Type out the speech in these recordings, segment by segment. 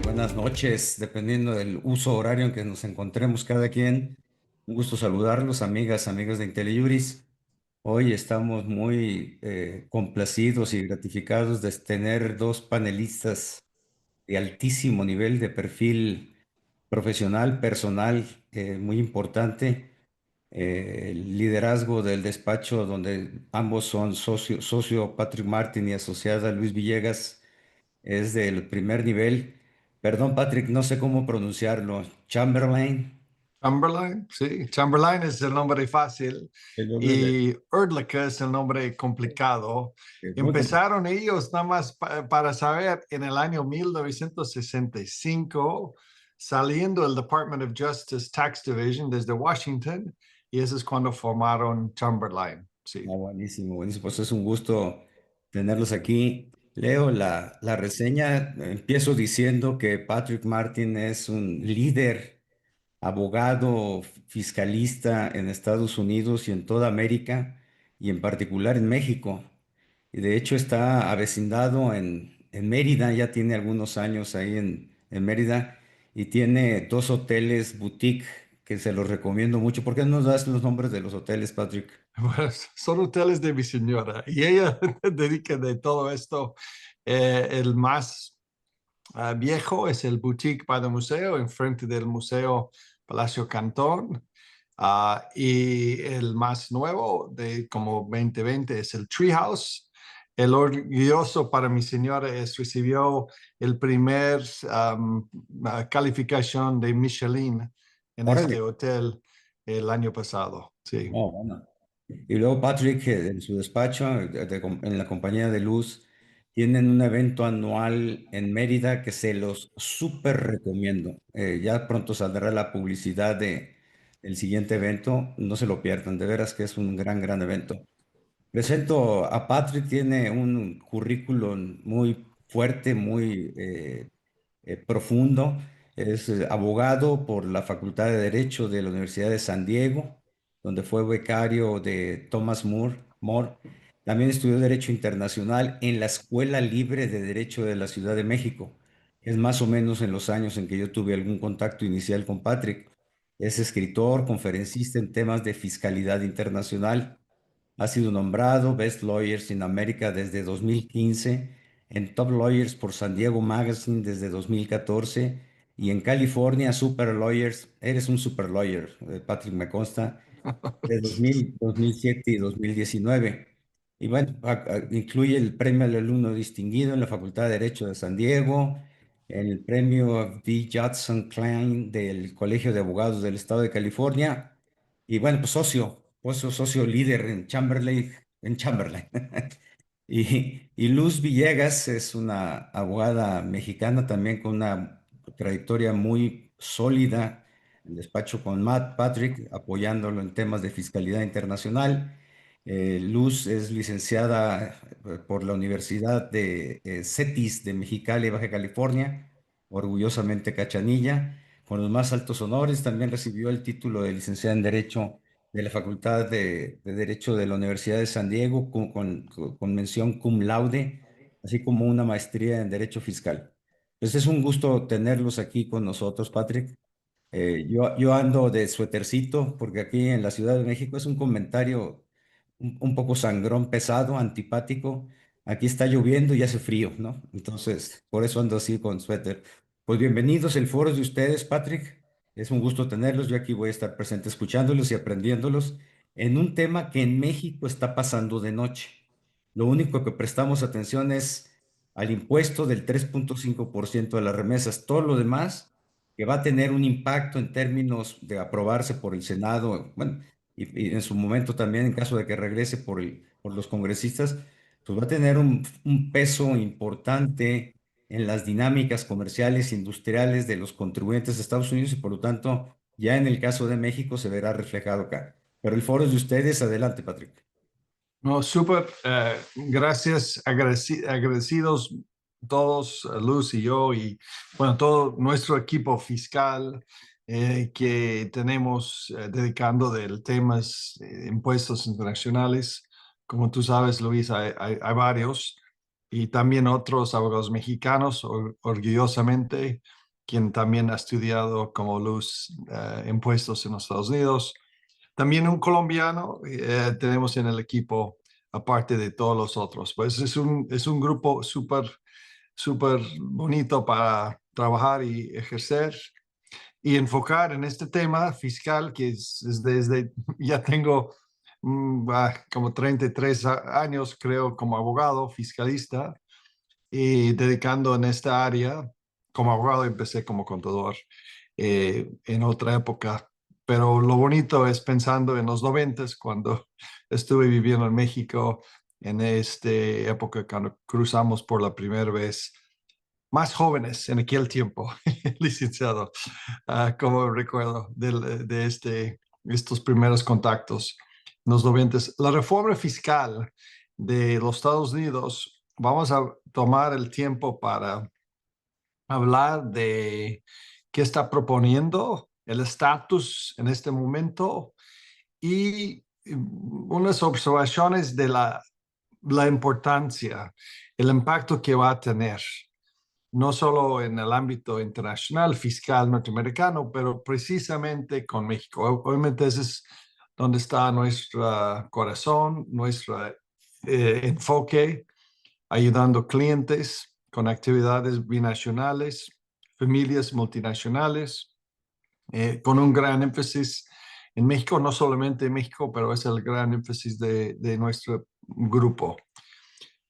buenas noches, dependiendo del uso horario en que nos encontremos cada quien. Un gusto saludarlos, amigas, amigos de IntelliJuris. Hoy estamos muy complacidos y gratificados de tener dos panelistas de altísimo nivel de perfil profesional, personal, muy importante. El liderazgo del despacho donde ambos son socio Patrick Martin y asociada Luis Villegas es del primer nivel. Perdón, Patrick, no sé cómo pronunciarlo. Chamberlain. Chamberlain, sí. Chamberlain es el nombre fácil El nombre de... y Erdlicka es el nombre complicado. Muy complicado. Empezaron ellos nada más para saber en el año 1965, saliendo el Department of Justice Tax Division desde Washington, y eso es cuando formaron Chamberlain. Sí. Buenísimo, buenísimo. Pues es un gusto tenerlos aquí. Leo la reseña. Empiezo diciendo que Patrick Martin es un líder, abogado, fiscalista en Estados Unidos y en toda América, y en particular en México. Y de hecho está avecindado en Mérida, ya tiene algunos años ahí en Mérida, y tiene dos hoteles boutique que se los recomiendo mucho. ¿Por qué no nos das los nombres de los hoteles, Patrick? Bueno, son hoteles de mi señora y ella dedica de todo esto. El más viejo es el Boutique by the Museo, enfrente del Museo Palacio Cantón. Y el más nuevo, de como 2020, es el Treehouse. El orgulloso para mi señora es recibió el primer calificación de Michelin en Órale. este hotel el año pasado. Sí. No, bueno. Y luego Patrick, en su despacho, en la compañía de luz, tienen un evento anual en Mérida que se los súper recomiendo. Ya pronto saldrá la publicidad del siguiente evento. No se lo pierdan, de veras que es un gran, gran evento. Presento a Patrick, tiene un currículum muy fuerte, muy profundo. Es abogado por la Facultad de Derecho de la Universidad de San Diego, donde fue becario de Thomas More. También estudió Derecho Internacional en la Escuela Libre de Derecho de la Ciudad de México. Es más o menos en los años en que yo tuve algún contacto inicial con Patrick. Es escritor, conferencista en temas de fiscalidad internacional. Ha sido nombrado Best Lawyers in America desde 2015, en Top Lawyers por San Diego Magazine desde 2014 y en California Super Lawyers. Eres un super lawyer, Patrick, me consta, de 2000, 2007 y 2019. Y bueno, incluye el premio al alumno distinguido en la Facultad de Derecho de San Diego, el premio D. Judson Klein del Colegio de Abogados del Estado de California, y bueno, pues socio líder en Chamberlain. Y Luz Villegas es una abogada mexicana también con una trayectoria muy sólida en despacho con Matt Patrick, apoyándolo en temas de fiscalidad internacional. Luz es licenciada por la Universidad de CETIS de Mexicali, Baja California, orgullosamente cachanilla, con los más altos honores. También recibió el título de licenciada en Derecho de la Facultad de Derecho de la Universidad de San Diego, con mención cum laude, así como una maestría en Derecho Fiscal. Pues es un gusto tenerlos aquí con nosotros, Patrick. Yo ando de suétercito porque aquí en la Ciudad de México es un comentario un poco sangrón, pesado, antipático. Aquí está lloviendo y hace frío, ¿no? Entonces, por eso ando así con suéter. Pues bienvenidos, el foro es de ustedes, Patrick. Es un gusto tenerlos. Yo aquí voy a estar presente escuchándolos y aprendiéndolos en un tema que en México está pasando de noche. Lo único que prestamos atención es al impuesto del 3.5% de las remesas. Todo lo demás que va a tener un impacto en términos de aprobarse por el Senado, bueno, y en su momento también en caso de que regrese por los congresistas, pues va a tener un peso importante en las dinámicas comerciales, industriales de los contribuyentes de Estados Unidos y por lo tanto ya en el caso de México se verá reflejado acá. Pero el foro es de ustedes. Adelante, Patrick. No, súper, gracias, agradecidos todos, Luz y yo, y bueno, todo nuestro equipo fiscal que tenemos dedicando del temas impuestos internacionales. Como tú sabes, Luis, hay varios. y también otros abogados mexicanos, orgullosamente, quien también ha estudiado como Luz impuestos en los Estados Unidos. También un colombiano tenemos en el equipo, aparte de todos los otros. Pues es un grupo súper bonito para trabajar y ejercer y enfocar en este tema fiscal que es desde, ya tengo como 33 años, creo, como abogado fiscalista y dedicando en esta área. Como abogado empecé como contador en otra época, pero lo bonito es pensando en los noventas, cuando estuve viviendo en México, en esta época cuando cruzamos por la primera vez, más jóvenes en aquel tiempo, licenciado, como recuerdo estos primeros contactos en los noventas. La reforma fiscal de los Estados Unidos, vamos a tomar el tiempo para hablar de qué está proponiendo el estatus en este momento y unas observaciones de la importancia, el impacto que va a tener, no solo en el ámbito internacional, fiscal norteamericano, pero precisamente con México. Obviamente ese es donde está nuestro corazón, nuestro enfoque, ayudando clientes con actividades binacionales, familias multinacionales, con un gran énfasis en México, no solamente en México, pero es el gran énfasis de nuestro grupo.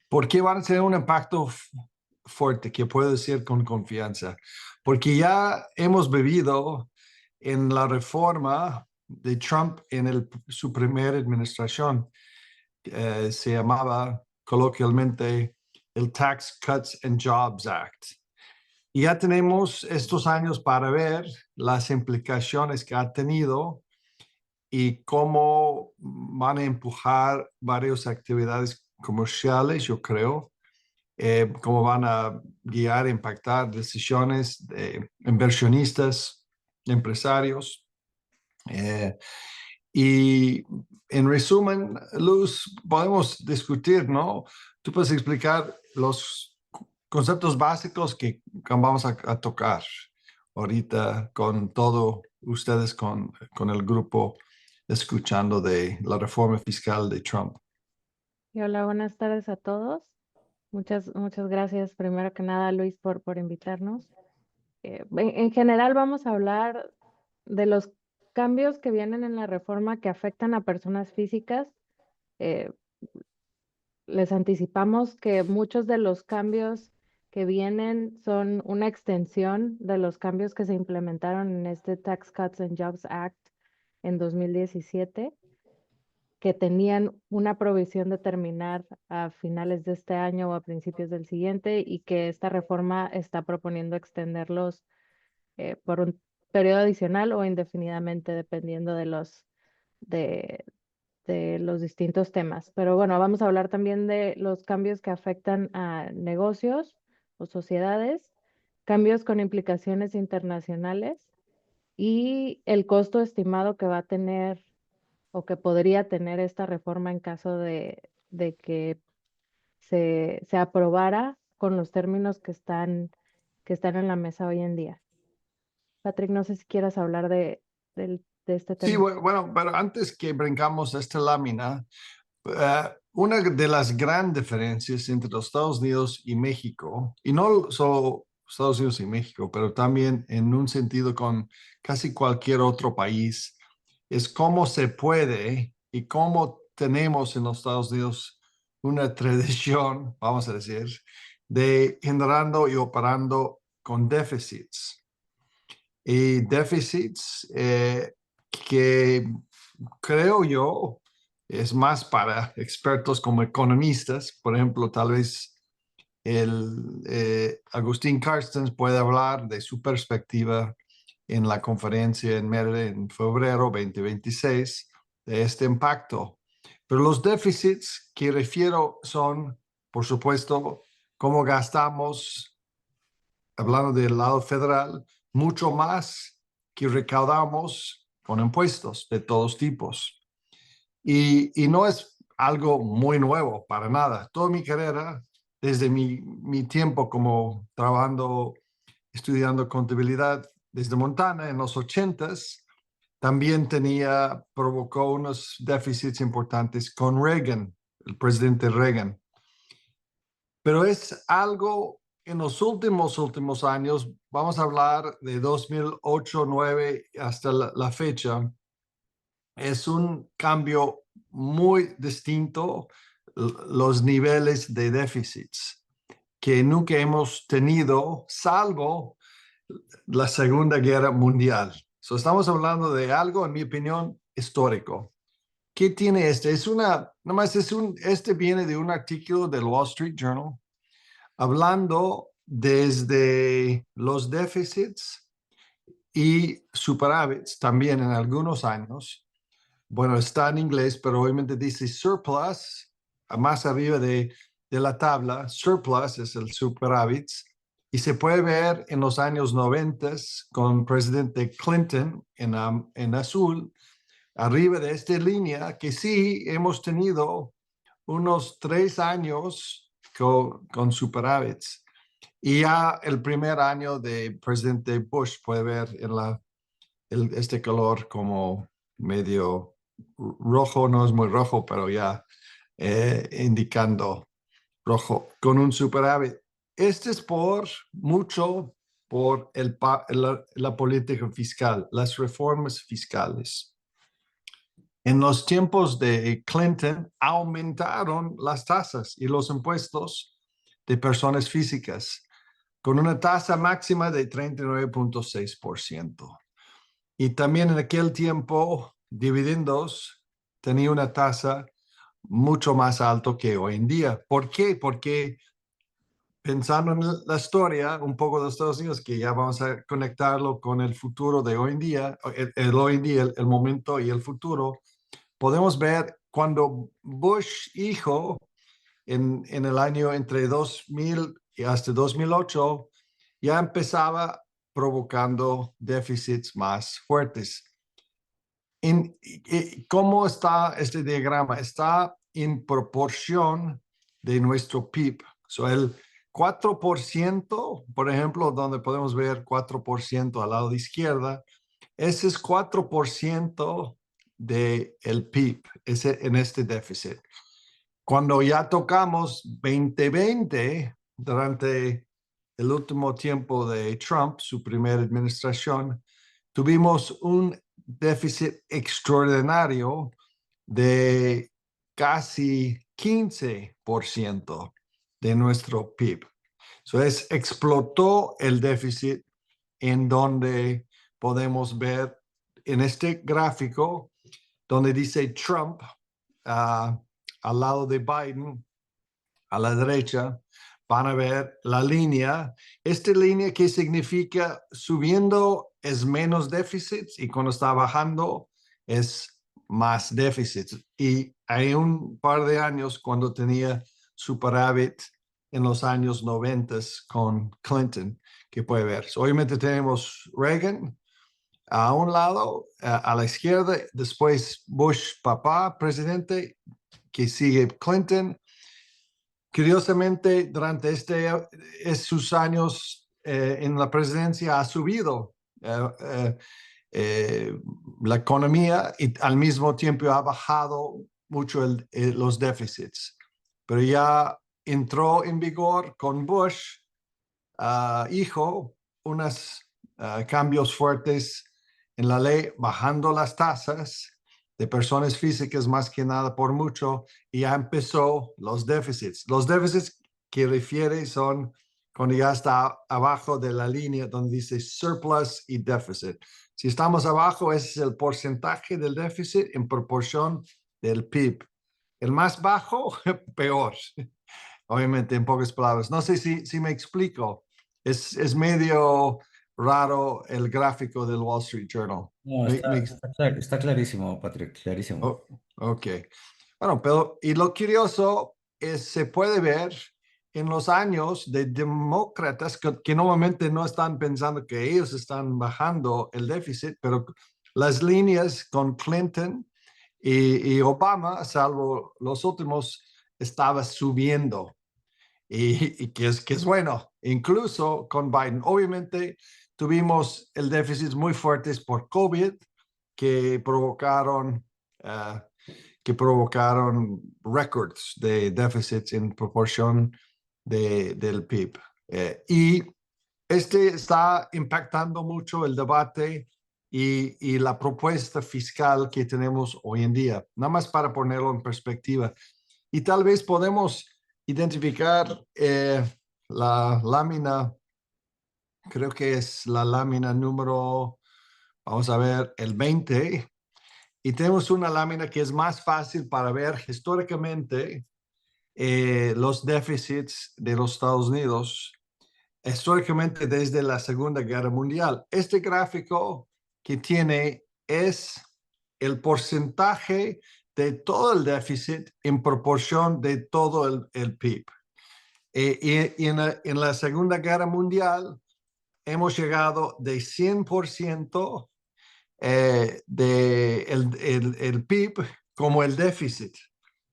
¿Por qué van a tener un impacto fuerte, que puedo decir con confianza? Porque ya hemos vivido en la reforma de Trump en su primera administración. Se llamaba coloquialmente el Tax Cuts and Jobs Act. Y ya tenemos estos años para ver las implicaciones que ha tenido y cómo van a empujar varias actividades comerciales, yo creo, cómo van a guiar, impactar decisiones de inversionistas, empresarios. Eh, y en resumen, Luz, podemos discutir, ¿no? Tú puedes explicar los conceptos básicos que vamos a tocar ahorita con todos ustedes, con el grupo, escuchando de la reforma fiscal de Trump. Y hola, buenas tardes a todos. Muchas gracias, primero que nada, Luis, por invitarnos. En general vamos a hablar de los cambios que vienen en la reforma que afectan a personas físicas. Eh, Les anticipamos que muchos de los cambios que vienen son una extensión de los cambios que se implementaron en este Tax Cuts and Jobs Act en 2017, que tenían una provisión de terminar a finales de este año o a principios del siguiente, y que esta reforma está proponiendo extenderlos por un periodo adicional o indefinidamente, dependiendo de, de los distintos temas. Pero bueno, vamos a hablar también de los cambios que afectan a negocios o sociedades, cambios con implicaciones internacionales y el costo estimado que va a tener o que podría tener esta reforma en caso de que se aprobara con los términos que están en la mesa hoy en día. Patrick, no sé si quieras hablar de este Sí, tema. bueno, pero antes que brincamos esta lámina, una de las grandes diferencias entre los Estados Unidos y México, y no solo Estados Unidos y México, pero también en un sentido con casi cualquier otro país, es cómo se puede y cómo tenemos en los Estados Unidos una tradición, vamos a decir, de generando y operando con déficits. Y déficits que creo yo es más para expertos como economistas. Por ejemplo, tal vez Agustín Carstens puede hablar de su perspectiva en la conferencia en Mérida en febrero 2026 de este impacto. Pero los déficits que refiero son, por supuesto, cómo gastamos, hablando del lado federal, mucho más que recaudamos con impuestos de todos tipos. Y no es algo muy nuevo para nada. Toda mi carrera desde mi tiempo como trabajando, estudiando contabilidad desde Montana en los 80s, también provocó unos déficits importantes con Reagan, el presidente Reagan. Pero es algo en los últimos años, vamos a hablar de 2008, 2009 hasta la fecha, es un cambio muy distinto los niveles de déficits que nunca hemos tenido, salvo la Segunda Guerra Mundial. Estamos hablando de algo, en mi opinión, histórico. ¿Qué tiene este? Este viene de un artículo del Wall Street Journal hablando desde los déficits y superávits también en algunos años. Bueno, está en inglés, pero obviamente dice surplus, más arriba de la tabla. Surplus es el superávits. Y se puede ver en los años 90 con presidente Clinton en azul, arriba de esta línea, que sí hemos tenido unos 3 años con superávits. Y ya el primer año de presidente Bush puede ver este color como medio rojo, no es muy rojo, pero ya indicando rojo, con un superávit. Este es mucho por la política fiscal, las reformas fiscales. En los tiempos de Clinton aumentaron las tasas y los impuestos de personas físicas con una tasa máxima de 39.6%. Y también en aquel tiempo, dividendos tenía una tasa mucho más alta que hoy en día. ¿Por qué? Porque pensando en la historia un poco de Estados Unidos, que ya vamos a conectarlo con el futuro de hoy en día, hoy en día, el momento y el futuro, podemos ver cuando Bush hijo en el año entre 2000 y hasta 2008 ya empezaba provocando déficits más fuertes. ¿Cómo está este diagrama? Está en proporción de nuestro PIB. El 4%, por ejemplo, donde podemos ver 4% al lado de izquierda, ese es 4% del PIB en este déficit. Cuando ya tocamos 2020, durante el último tiempo de Trump, su primera administración, tuvimos un déficit extraordinario de casi 15% de nuestro PIB. Explotó el déficit, en donde podemos ver en este gráfico donde dice Trump al lado de Biden, a la derecha, van a ver la línea. Esta línea que significa subiendo es menos déficits y cuando está bajando es más déficits. Y hay un par de años cuando tenía superávit en los años 90 con Clinton, que puede ver. Obviamente tenemos Reagan a un lado, a la izquierda, después Bush papá, presidente, que sigue Clinton. Curiosamente, durante sus años en la presidencia ha subido la economía y al mismo tiempo ha bajado mucho los déficits. Pero ya entró en vigor con Bush, hijo, unos cambios fuertes en la ley, bajando las tasas de personas físicas más que nada por mucho, y ya empezó los déficits. Los déficits que refiere son cuando ya está abajo de la línea donde dice surplus y déficit. Si estamos abajo, ese es el porcentaje del déficit en proporción del PIB. El más bajo, peor. Obviamente, en pocas palabras. No sé si me explico. Es medio raro el gráfico del Wall Street Journal. No, está clarísimo, Patrick, clarísimo. Oh, ok. Bueno, pero y lo curioso es, se puede ver en los años de demócratas que normalmente no están pensando que ellos están bajando el déficit, pero las líneas con Clinton y Obama, salvo los últimos, estaba subiendo. y que es bueno, incluso con Biden. Obviamente tuvimos el déficit muy fuertes por COVID que provocaron, uh, récords de déficits en proporción del PIB. Y este está impactando mucho el debate y la propuesta fiscal que tenemos hoy en día, nada más para ponerlo en perspectiva. Y tal vez podemos identificar la lámina, creo que es la lámina número, vamos a ver, el 20, y tenemos una lámina que es más fácil para ver históricamente los déficits de los Estados Unidos históricamente desde la Segunda Guerra Mundial. Este gráfico que tiene es el porcentaje de todo el déficit en proporción de todo el PIB. Y en la Segunda Guerra Mundial hemos llegado de 100% de el PIB como el déficit.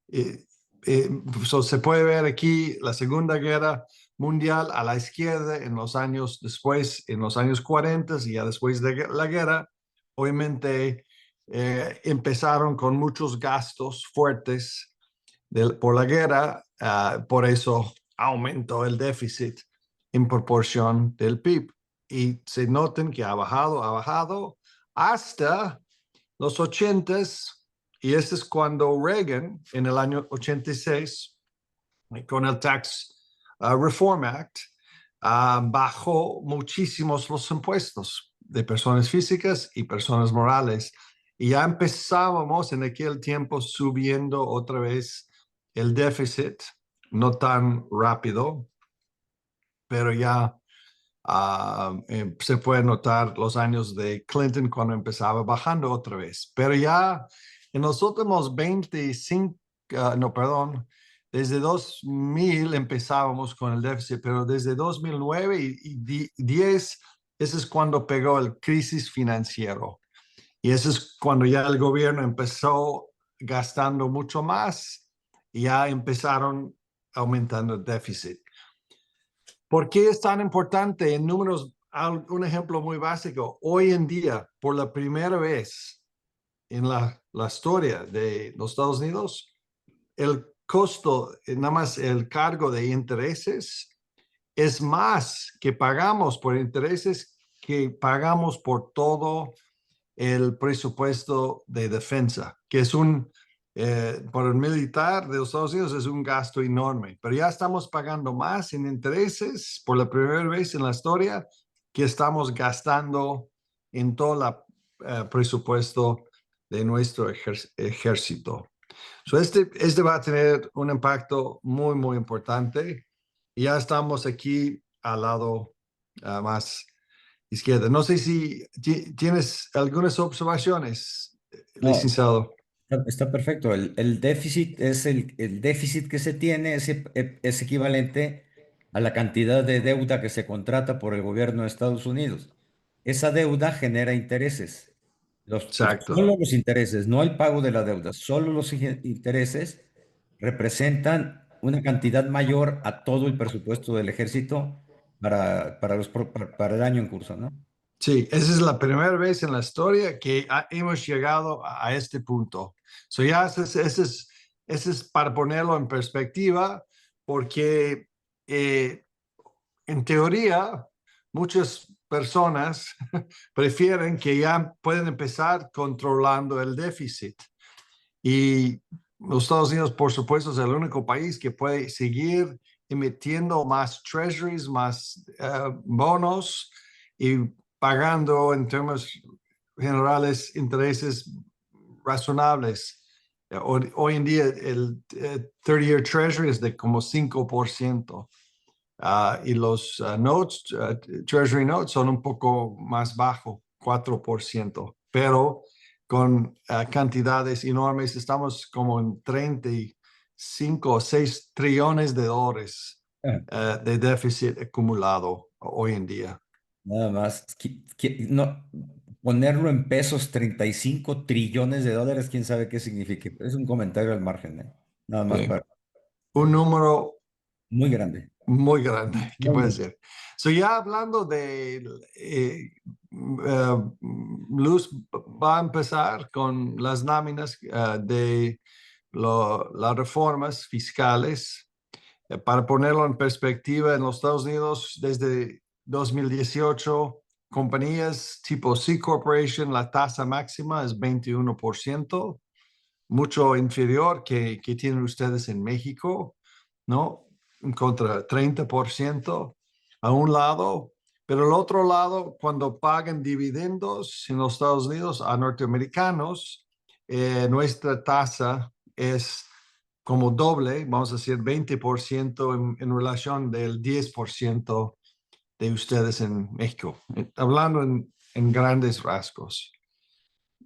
Se puede ver aquí la Segunda Guerra Mundial a la izquierda en los años después, en los años 40 y ya después de la guerra, obviamente empezaron con muchos gastos fuertes por la guerra, por eso aumentó el déficit en proporción del PIB. Y se noten que ha bajado hasta los 80s, y este es cuando Reagan, en el año 86, con el Tax Reform Act, bajó muchísimos los impuestos de personas físicas y personas morales. Y ya empezábamos en aquel tiempo subiendo otra vez el déficit, no tan rápido, pero ya se puede notar los años de Clinton cuando empezaba bajando otra vez. Pero ya en los últimos 25, no, perdón, desde 2000 empezábamos con el déficit, pero desde 2009 y 10, ese es cuando pegó el crisis financiero. Y ese es cuando ya el gobierno empezó gastando mucho más y ya empezaron aumentando el déficit. ¿Por qué es tan importante en números? Un ejemplo muy básico. Hoy en día, por la primera vez en la historia de los Estados Unidos, el costo, nada más el cargo de intereses, es más que pagamos por intereses que pagamos por todo el presupuesto de defensa, que es por el militar de los Estados Unidos es un gasto enorme, pero ya estamos pagando más en intereses por la primera vez en la historia que estamos gastando en todo el presupuesto de nuestro ejército. Este va a tener un impacto muy, muy importante. Y ya estamos aquí al lado más izquierda. No sé si tienes algunas observaciones, No, licenciado. está perfecto. El déficit es el déficit que se tiene, es equivalente a la cantidad de deuda que se contrata por el gobierno de Estados Unidos. Esa deuda genera intereses. Exacto. Solo los intereses, no el pago de la deuda, solo los intereses representan una cantidad mayor a todo el presupuesto del ejército para el año en curso, ¿no? Sí, esa es la primera vez en la historia que hemos llegado a este punto. Ya ese es para ponerlo en perspectiva, porque en teoría muchas personas prefieren que ya pueden empezar controlando el déficit. Y los Estados Unidos, por supuesto, es el único país que puede seguir emitiendo más treasuries, más bonos y pagando en términos generales intereses razonables. Hoy en día el 30-year treasury es de como 5%. Y los notes, treasury notes son un poco más bajo, 4%, pero con cantidades enormes, estamos como en 35 o 6 trillones de dólares Ah, de déficit acumulado hoy en día. nada más. No, ponerlo en pesos, 35 trillones de dólares, quién sabe qué significa. Es un comentario al margen, ¿eh? Nada más Sí. para. Un número Muy grande. Muy grande, ¿qué puede Muy. ser? So ya hablando de Luz va a empezar con las láminas de las reformas fiscales. Para ponerlo en perspectiva, en los Estados Unidos, desde 2018, compañías tipo C Corporation, la tasa máxima es 21%, mucho inferior que tienen ustedes en México, ¿no? Contra 30% a un lado, pero el otro lado, cuando pagan dividendos en los Estados Unidos a norteamericanos, nuestra tasa es como doble, vamos a decir 20% en relación del 10% de ustedes en México, hablando en grandes rasgos.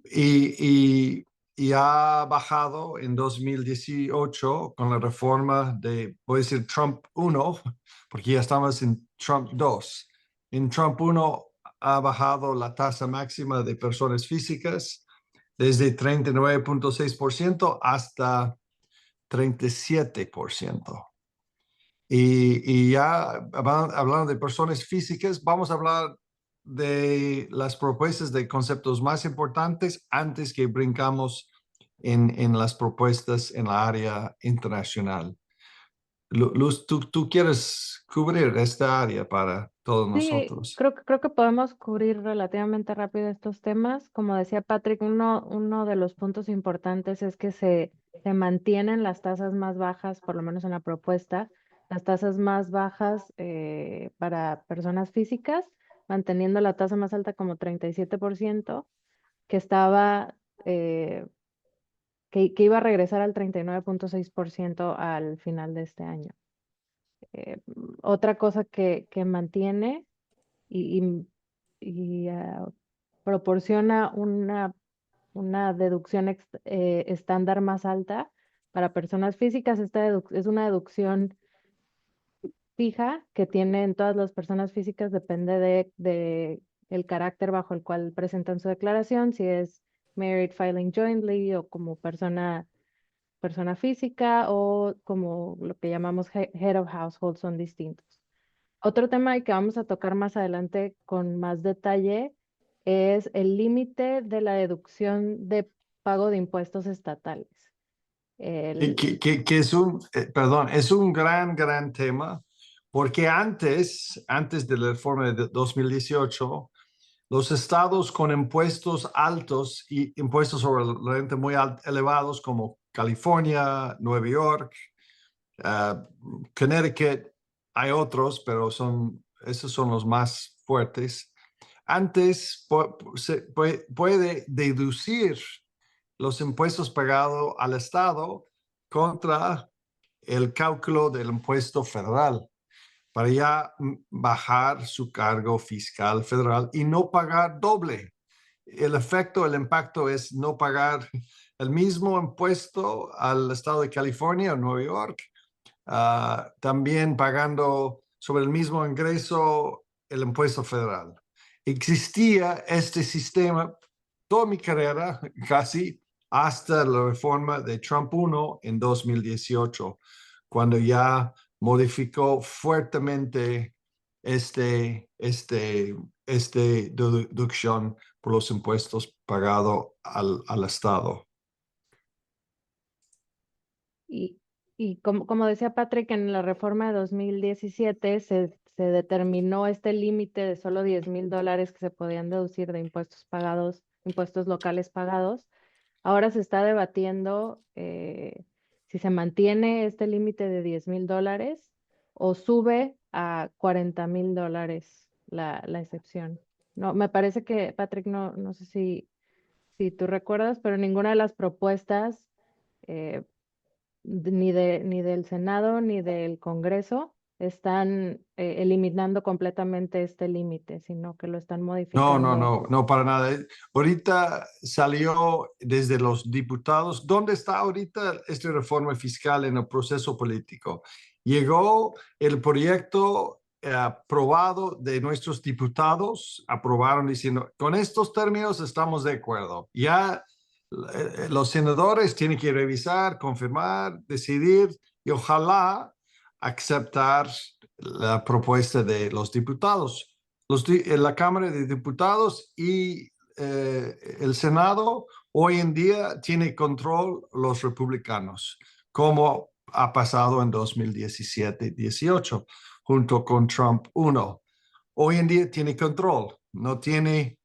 Y ha bajado en 2018 con la reforma de, voy a decir Trump 1, porque ya estamos en Trump 2. En Trump 1 ha bajado la tasa máxima de personas físicas desde 39.6% hasta 37%. Y ya hablando de personas físicas, vamos a hablar de las propuestas de conceptos más importantes antes que brincamos en las propuestas en la área internacional. Luz, ¿tú quieres cubrir esta área para todos Sí, nosotros? creo que podemos cubrir relativamente rápido estos temas. Como decía Patrick, uno de los puntos importantes es que se mantienen las tasas más bajas, por lo menos en la propuesta, las tasas más bajas para personas físicas, manteniendo la tasa más alta como 37%, que estaba, que iba a regresar al 39.6% al final de este año. Otra cosa que mantiene y, y proporciona una deducción estándar más alta para personas físicas. Esta es una deducción fija que tienen todas las personas físicas, depende de el carácter bajo el cual presentan su declaración, si es married filing jointly o como persona física o como lo que llamamos head of household, son distintos. Otro tema que vamos a tocar más adelante con más detalle es el límite de la deducción de pago de impuestos estatales. Que es perdón, es un gran tema, porque antes de la reforma de 2018, los estados con impuestos altos y impuestos sobre la renta muy elevados como California, Nueva York, Connecticut, hay otros, pero esos son los más fuertes. Antes se puede deducir los impuestos pagados al estado contra el cálculo del impuesto federal, para ya bajar su cargo fiscal federal y no pagar doble. El efecto, el impacto es no pagar el mismo impuesto al estado de California o Nueva York, también pagando sobre el mismo ingreso el impuesto federal. Existía este sistema toda mi carrera, casi hasta la reforma de Trump 1 en 2018, cuando ya modificó fuertemente este deducción por los impuestos pagados al Estado. Y, y como decía Patrick, en la reforma de 2017 se determinó este límite de solo $10,000 que se podían deducir de impuestos pagados, impuestos locales pagados. Ahora se está debatiendo si se mantiene este límite de $10,000 o sube a $40,000 la excepción. No, me parece que, Patrick, no sé si tú recuerdas, pero ninguna de las propuestas, eh, ni del Senado ni del Congreso, están eliminando completamente este límite, sino que lo están modificando. No, para nada. Ahorita salió desde los diputados. ¿Dónde está ahorita esta reforma fiscal en el proceso político? Llegó el proyecto aprobado de nuestros diputados, aprobaron diciendo, con estos términos estamos de acuerdo. Ya los senadores tienen que revisar, confirmar, decidir y ojalá aceptar la propuesta de los diputados. La Cámara de Diputados y el Senado hoy en día tiene control los republicanos, como ha pasado en 2017-18, junto con Trump 1. Hoy en día tiene control, no tiene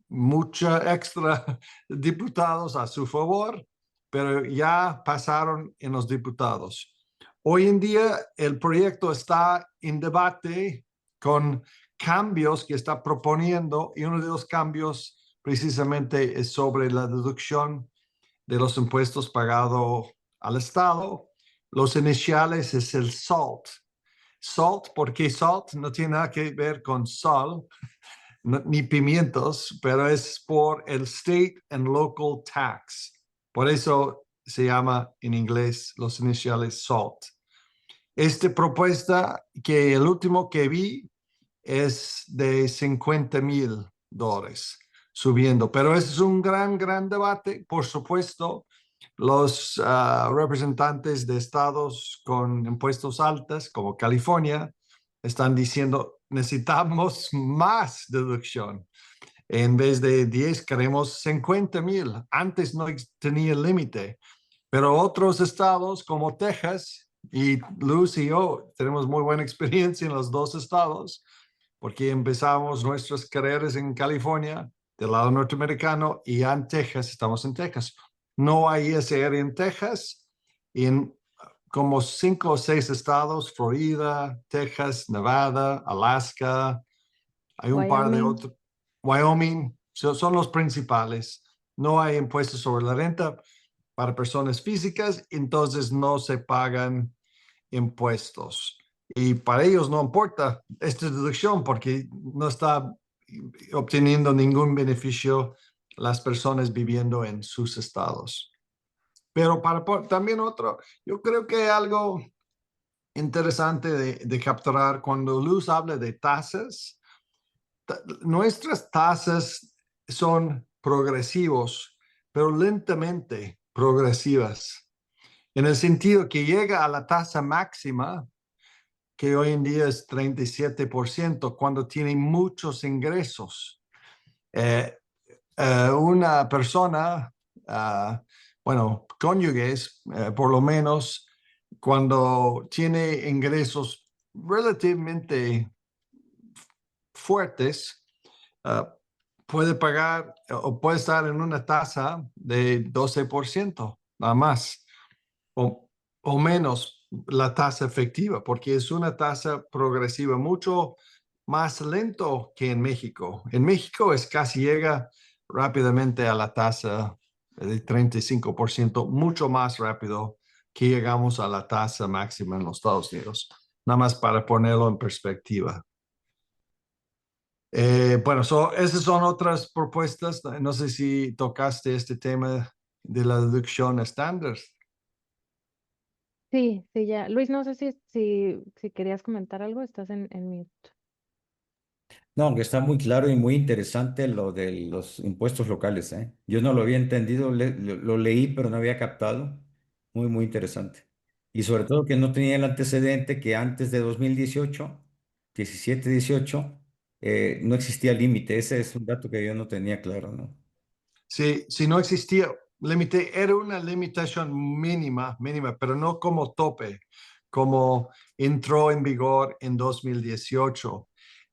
mucha extra diputados a su favor, pero ya pasaron en los diputados. Hoy en día el proyecto está en debate con cambios que está proponiendo y uno de los cambios precisamente es sobre la deducción de los impuestos pagados al Estado. Los iniciales es el SALT. SALT, porque SALT no tiene nada que ver con sal, ni pimientos, pero es por el State and Local Tax. Por eso se llama en inglés los iniciales SALT. Esta propuesta, que el último que vi es de $50,000 subiendo, pero es un gran debate. Por supuesto, los representantes de estados con impuestos altos, como California, están diciendo necesitamos más deducción. En vez de 10, queremos 50,000. Antes no tenía límite, pero otros estados como Texas, y Luz y yo tenemos muy buena experiencia en los dos estados, porque empezamos nuestras carreras en California, del lado norteamericano, y ya en Texas, estamos en Texas. No hay ISR en Texas, y en como 5 o 6 estados, Florida, Texas, Nevada, Alaska, hay un par de Wyoming. otros, Wyoming, son los principales. No hay impuestos sobre la renta para personas físicas, entonces no se pagan impuestos. Y para ellos no importa esta deducción porque no está obteniendo ningún beneficio las personas viviendo en sus estados. Pero también otro, yo creo que algo interesante de capturar cuando Luz habla de tasas, nuestras tasas son progresivos, pero lentamente progresivas, en el sentido que llega a la tasa máxima, que hoy en día es 37%, cuando tiene muchos ingresos. Una persona, bueno, cónyuges, por lo menos, cuando tiene ingresos relativamente fuertes, puede pagar o puede estar en una tasa de 12%, nada más, o menos la tasa efectiva, porque es una tasa progresiva mucho más lento que en México. En México es casi llega rápidamente a la tasa de 35%, mucho más rápido que llegamos a la tasa máxima en los Estados Unidos. Nada más para ponerlo en perspectiva. Bueno, esas son otras propuestas. No sé si tocaste este tema de la deducción estándar. Sí, sí, ya. Luis, no sé si querías comentar algo, estás en mute. No, que está muy claro y muy interesante lo de los impuestos locales, ¿eh? Yo no lo había entendido, lo leí, pero no había captado. Muy interesante. Y sobre todo que no tenía el antecedente que antes de 2018, 17, 18, no existía límite. Ese es un dato que yo no tenía claro, ¿no? Si no existía límite, era una limitación mínima, pero no como tope, como entró en vigor en 2018.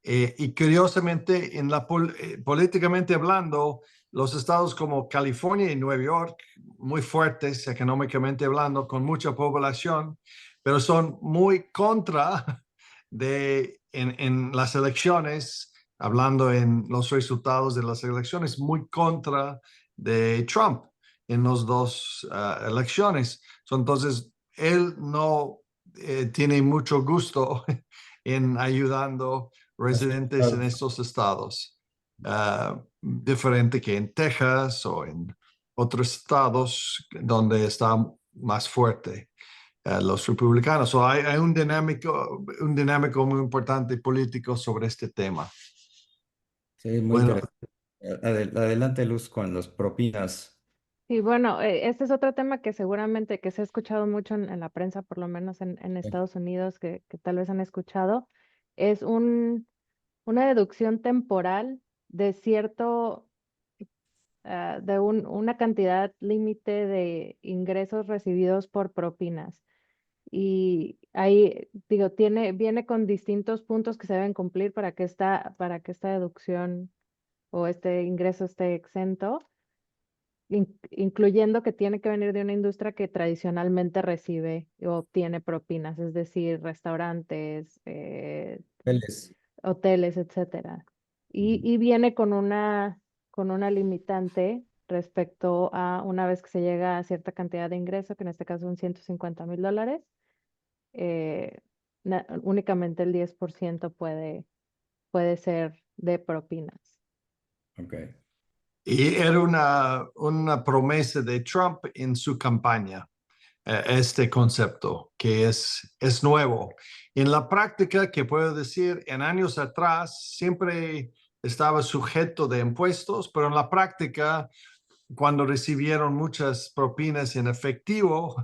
Y curiosamente, políticamente hablando, los estados como California y Nueva York, muy fuertes económicamente hablando, con mucha población, pero son muy contra en las elecciones, hablando en los resultados de las elecciones, muy contra de Trump en las dos elecciones. Entonces, él no tiene mucho gusto en ayudando residentes en Claro. estos estados, diferente que en Texas o en otros estados donde está más fuerte los republicanos. Hay un dinámico muy importante político sobre este tema. Sí, muy Bueno, interesante. Adelante, Luz, con las propinas. Sí, bueno, este es otro tema que seguramente que se ha escuchado mucho en la prensa, por lo menos en Estados Unidos, que tal vez han escuchado, es una deducción temporal de cierto, una cantidad límite de ingresos recibidos por propinas. Y ahí, digo, viene con distintos puntos que se deben cumplir para que esta deducción o este ingreso esté exento, incluyendo que tiene que venir de una industria que tradicionalmente recibe o obtiene propinas, es decir, restaurantes, Vélez. hoteles, etcétera. Y viene con una limitante respecto a una vez que se llega a cierta cantidad de ingreso, que en este caso son $150,000, eh, únicamente el 10% puede ser de propinas. Ok. Y era una promesa de Trump en su campaña, este concepto que es nuevo. En la práctica, que puedo decir, en años atrás siempre estaba sujeto de impuestos, pero en la práctica, cuando recibieron muchas propinas en efectivo,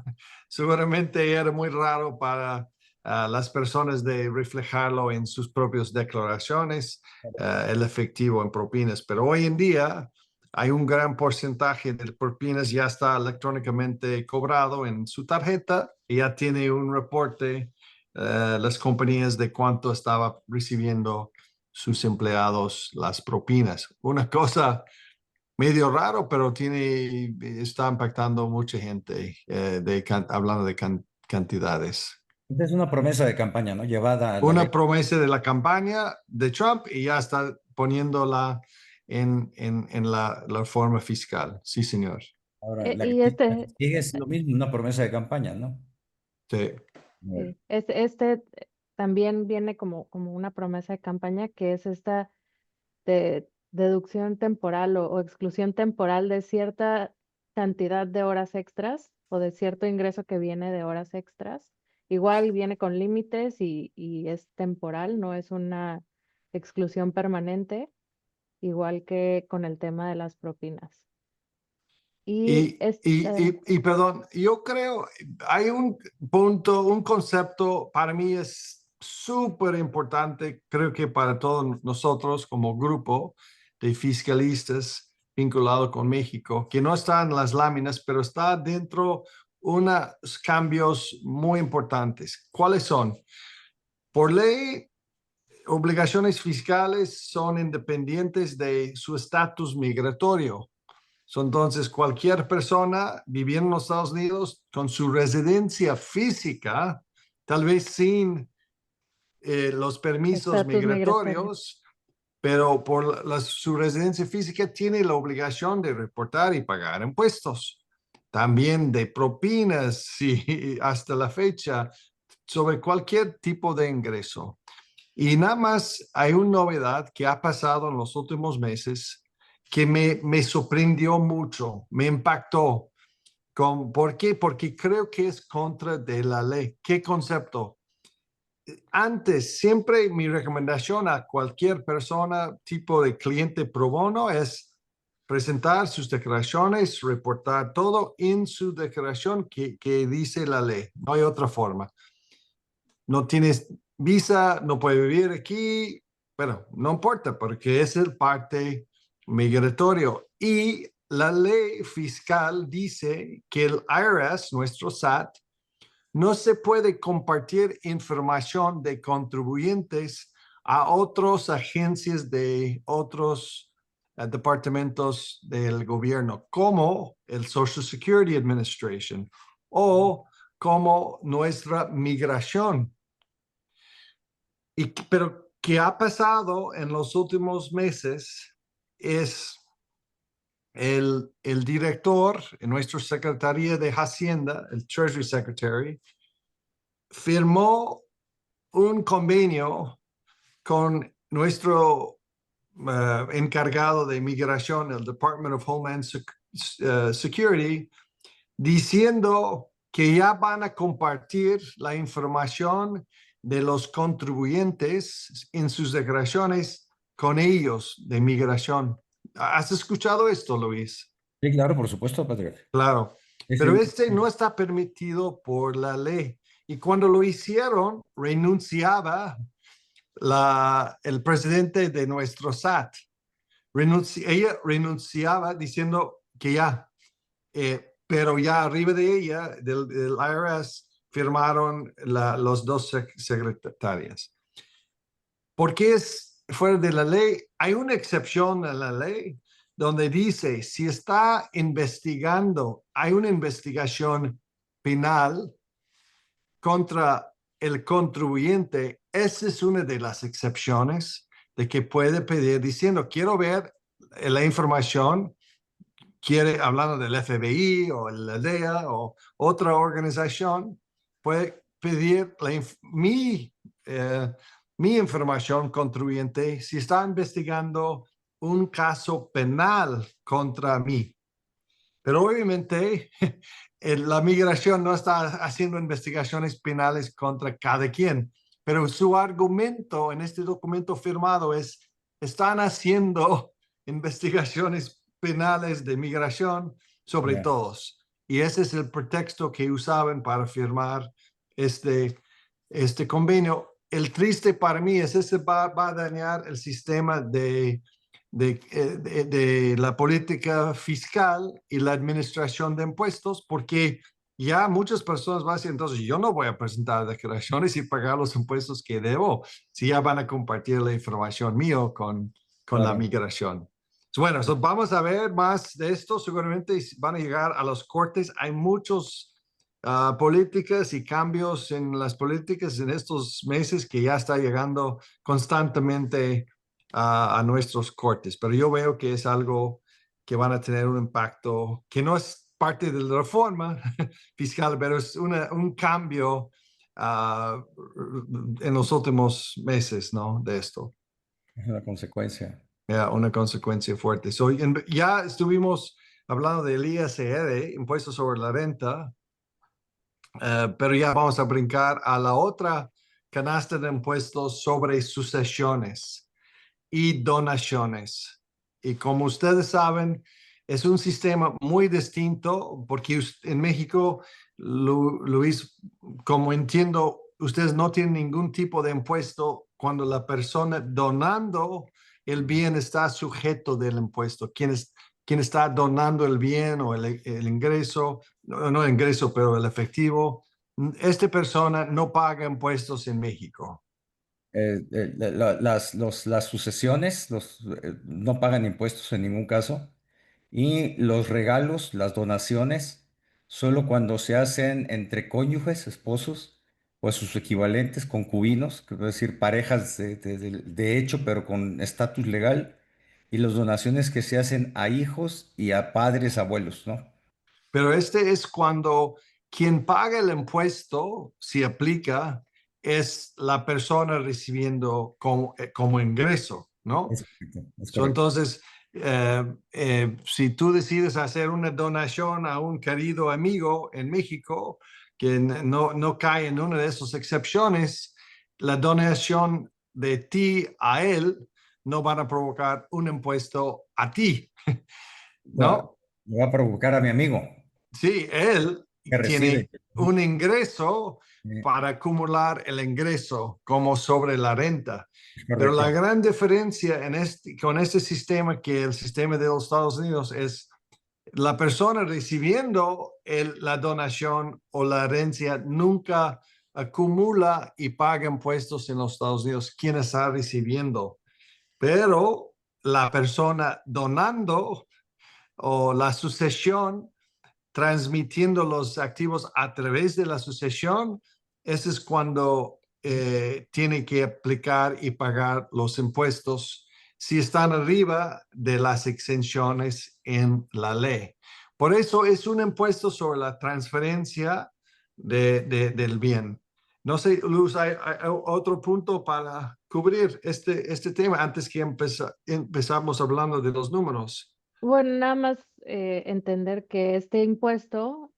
seguramente era muy raro para las personas de reflejarlo en sus propias declaraciones, el efectivo en propinas. Pero hoy en día hay un gran porcentaje de propinas ya está electrónicamente cobrado en su tarjeta y ya tiene un reporte las compañías de cuánto estaba recibiendo sus empleados las propinas. Una cosa medio raro, pero está impactando mucha gente hablando de cantidades. Esta es una promesa de campaña, ¿no? Llevada a la ley. Una promesa de la campaña de Trump y ya está poniéndola en la forma fiscal. Sí, señor. Ahora, Y la que sigue es lo mismo, una promesa de campaña, ¿no? Sí. Bueno, sí, este también viene como una promesa de campaña, que es esta deducción temporal o exclusión temporal de cierta cantidad de horas extras o de cierto ingreso que viene de horas extras. Igual viene con límites y es temporal, no es una exclusión permanente, igual que con el tema de las propinas. Y Perdón, yo creo, hay un punto, un concepto para mí es súper importante, creo que para todos nosotros como grupo de fiscalistas vinculado con México, que no está en las láminas, pero está dentro unos cambios muy importantes. ¿Cuáles son? Por ley, obligaciones fiscales son independientes de su estatus migratorio. Entonces, cualquier persona viviendo en los Estados Unidos con su residencia física, tal vez sin los permisos estatus migratorio. migratorios, pero por su residencia física tiene la obligación de reportar y pagar impuestos. También de propinas y hasta la fecha sobre cualquier tipo de ingreso. Y nada más hay una novedad que ha pasado en los últimos meses que me sorprendió mucho, me impactó. ¿Por qué? Porque creo que es contra de la ley. ¿Qué concepto? Antes, siempre mi recomendación a cualquier persona, tipo de cliente pro bono, es presentar sus declaraciones, reportar todo en su declaración que dice la ley. No hay otra forma. No tienes visa, no puedes vivir aquí, pero no importa porque es el parte migratorio. Y la ley fiscal dice que el IRS, nuestro SAT, no se puede compartir información de contribuyentes a otras agencias de otros departamentos del gobierno, como el Social Security Administration o como nuestra migración. Pero ¿qué ha pasado en los últimos meses? Es el director en nuestra Secretaría de Hacienda, el Treasury Secretary, firmó un convenio con nuestro encargado de migración, el Department of Homeland Security, diciendo que ya van a compartir la información de los contribuyentes en sus declaraciones con ellos de migración. ¿Has escuchado esto, Luis? Sí, claro, por supuesto, Patrick. Claro, Es pero el- este no está permitido por la ley. Y cuando lo hicieron, renunciaba el presidente de nuestro SAT. Ella renunciaba diciendo que ya, pero ya arriba de ella, del IRS, firmaron los dos secretarias. ¿Por qué es fuera de la ley? Hay una excepción a la ley donde dice, si está investigando, hay una investigación penal contra el contribuyente, esa es una de las excepciones de que puede pedir diciendo, quiero ver la información, quiere, hablando del FBI o la DEA o otra organización, puede pedir mi información contribuyente si está investigando un caso penal contra mí. Pero obviamente la migración no está haciendo investigaciones penales contra cada quien, pero su argumento en este documento firmado es, están haciendo investigaciones penales de migración sobre Ya. todos. Y ese es el pretexto que usaban para firmar este convenio. El triste para mí es ese va a dañar el sistema de la política fiscal y la administración de impuestos, porque ya muchas personas van a decir, entonces yo no voy a presentar declaraciones y pagar los impuestos que debo, si ya van a compartir la información mío con la Claro. migración. Bueno, vamos a ver más de esto, seguramente van a llegar a los cortes, hay muchos políticas y cambios en las políticas en estos meses que ya está llegando constantemente a nuestros cortes, pero yo veo que es algo que van a tener un impacto que no es parte de la reforma fiscal, pero es un cambio en los últimos meses, ¿no? De esto. Es una consecuencia. Una consecuencia fuerte. Ya estuvimos hablando del ISR, impuesto sobre la renta, pero ya vamos a brincar a la otra canasta de impuestos sobre sucesiones y donaciones. Y como ustedes saben, es un sistema muy distinto porque en México, Luis, como entiendo, ustedes no tienen ningún tipo de impuesto cuando la persona donando el bien está sujeto del impuesto. Quien está donando el bien o el ingreso, no el ingreso, pero el efectivo, esta persona no paga impuestos en México. Las sucesiones no pagan impuestos en ningún caso y los regalos, las donaciones, solo cuando se hacen entre cónyuges, esposos o sus equivalentes, concubinos, que es decir, parejas de hecho, pero con estatus legal, y las donaciones que se hacen a hijos y a padres, abuelos, ¿no? Pero este es cuando quien paga el impuesto, si aplica, es la persona recibiendo como ingreso, ¿no? Es correcto. Entonces, si tú decides hacer una donación a un querido amigo en México que no cae en una de esas excepciones, la donación de ti a él no van a provocar un impuesto a ti, Va, ¿no? va a provocar a mi amigo Sí, él que recibe. tiene un ingreso Eh, para acumular el ingreso como sobre la renta. Es Pero la correcto. gran diferencia con este sistema que el sistema de los Estados Unidos es la persona recibiendo la donación o la herencia nunca acumula y paga impuestos en los Estados Unidos quien está recibiendo. Pero la persona donando o la sucesión transmitiendo los activos a través de la sucesión, ese es cuando tiene que aplicar y pagar los impuestos si están arriba de las exenciones en la ley. Por eso es un impuesto sobre la transferencia del bien. No sé, Luz, ¿hay otro punto para cubrir este tema antes que empezamos hablando de los números? Bueno, nada más entender que este impuesto,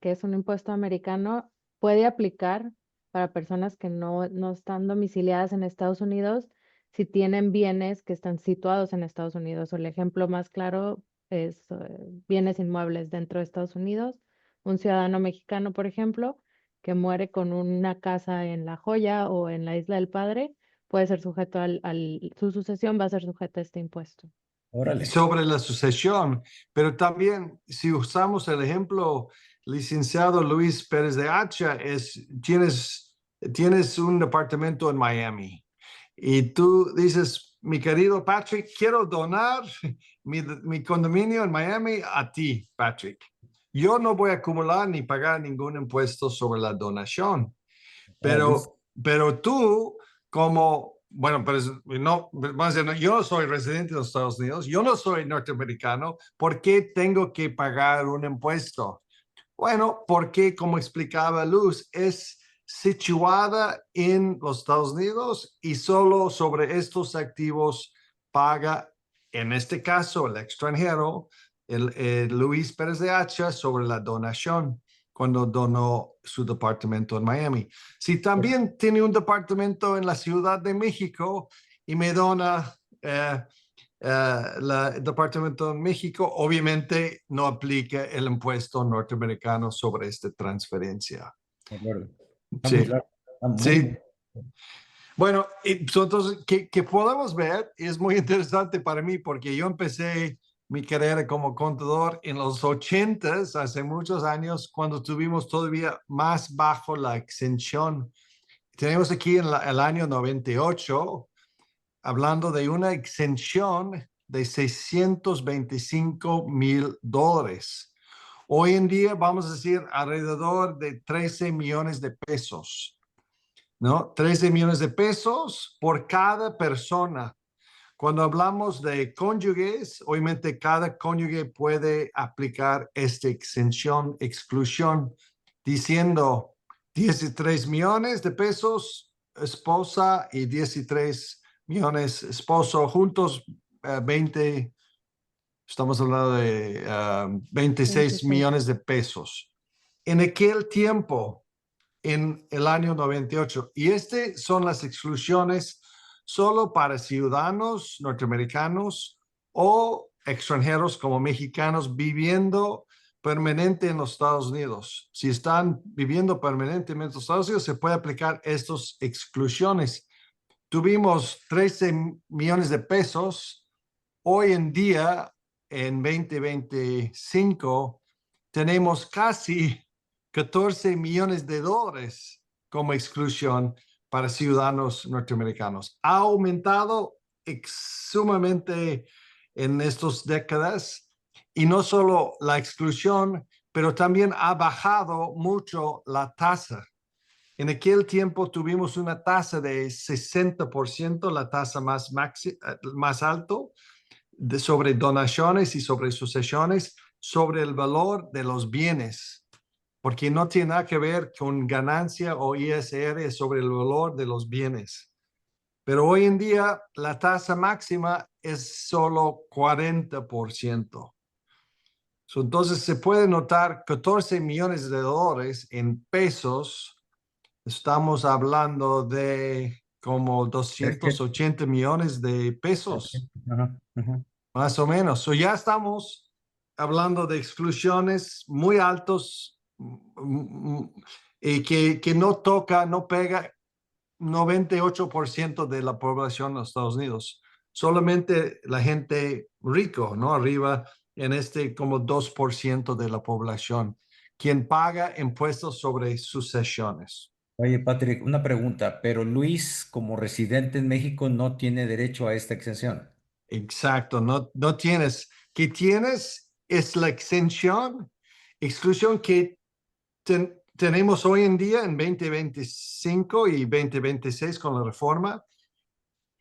que es un impuesto americano, puede aplicar para personas que no están domiciliadas en Estados Unidos si tienen bienes que están situados en Estados Unidos. O el ejemplo más claro bienes inmuebles dentro de Estados Unidos. Un ciudadano mexicano, por ejemplo, que muere con una casa en La Joya o en la Isla del Padre, puede ser sujeto su sucesión va a ser sujeta a este impuesto. Órale. Sobre la sucesión, pero también si usamos el ejemplo, licenciado Luis Pérez de Hacha, tienes un departamento en Miami y tú dices, mi querido Patrick, quiero donar mi condominio en Miami a ti, Patrick. Yo no voy a acumular ni pagar ningún impuesto sobre la donación, pero tú como, bueno, pero no, vamos a decir, yo no soy residente de los Estados Unidos, yo no soy norteamericano, ¿por qué tengo que pagar un impuesto? Bueno, porque como explicaba Luz, es situada en los Estados Unidos y solo sobre estos activos paga, en este caso, el extranjero, el Luis Pérez de Hacha, sobre la donación cuando donó su departamento en Miami. Si también tiene un departamento en la Ciudad de México y me dona el departamento en México, obviamente no aplica el impuesto norteamericano sobre esta transferencia. De acuerdo. Está muy Sí, claro. Está muy, sí. Bueno, entonces, que podemos ver, es muy interesante para mí porque yo empecé mi carrera como contador en los 80s, hace muchos años, cuando tuvimos todavía más bajo la exención. Tenemos aquí en el año 98, hablando de una exención de $625,000. Hoy en día vamos a decir alrededor de 13 millones de pesos, ¿no? 13 millones de pesos por cada persona. Cuando hablamos de cónyuges, obviamente cada cónyuge puede aplicar esta exención, exclusión, diciendo 13 millones de pesos esposa y 13 millones esposo, juntos 20, estamos hablando de 26 26. millones de pesos. En aquel tiempo, en el año 98. Y estas son las exclusiones solo para ciudadanos norteamericanos o extranjeros como mexicanos viviendo permanente en los Estados Unidos. Si están viviendo permanentemente en los Estados Unidos, se puede aplicar estas exclusiones. Tuvimos 13 millones de pesos. Hoy en día, en 2025, tenemos casi 14 millones de dólares como exclusión para ciudadanos norteamericanos. Ha aumentado sumamente en estas décadas y no solo la exclusión, pero también ha bajado mucho la tasa. En aquel tiempo tuvimos una tasa de 60%, la tasa más alto sobre donaciones y sobre sucesiones, sobre el valor de los bienes, porque no tiene nada que ver con ganancia o ISR sobre el valor de los bienes. Pero hoy en día la tasa máxima es solo 40%. Entonces se puede notar 14 millones de dólares en pesos. Estamos hablando de como 280 millones de pesos, Ajá, ajá. más o menos. Ya estamos hablando de exclusiones muy altos y que no pega 98% de la población de los Estados Unidos. Solamente la gente rico, ¿no? Arriba en como 2% de la población, quien paga impuestos sobre sucesiones. Oye, Patrick, una pregunta, pero Luis, como residente en México, no tiene derecho a esta exención. Exacto, no tienes. ¿Qué tienes? Es la exclusión que tenemos hoy en día en 2025 y 2026 con la reforma.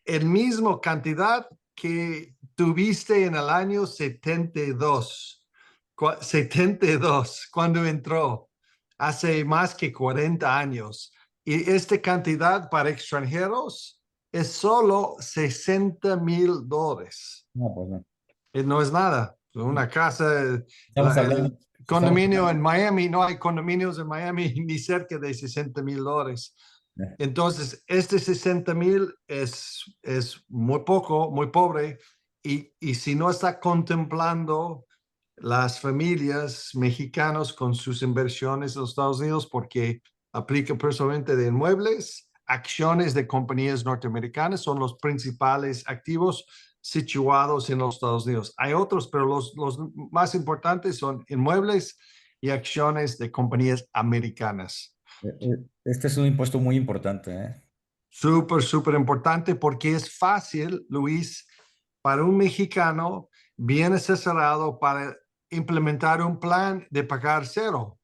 El mismo cantidad que tuviste en el año 72, cuando entró, hace más que 40 años. Y esta cantidad para extranjeros es solo $60,000. No, pues no. No es nada. Una casa, Estamos hablando, el condominio en Miami, no hay condominios en Miami ni cerca de $60,000. Entonces, este 60,000 es muy poco, muy pobre, y si no está contemplando las familias mexicanas con sus inversiones en los Estados Unidos, porque aplica personalmente de inmuebles, acciones de compañías norteamericanas son los principales activos situados en los Estados Unidos. Hay otros, pero los más importantes son inmuebles y acciones de compañías americanas. Este es un impuesto muy importante, ¿eh? Súper, súper importante porque es fácil, Luis, para un mexicano bien asesorado para implementar un plan de pagar cero,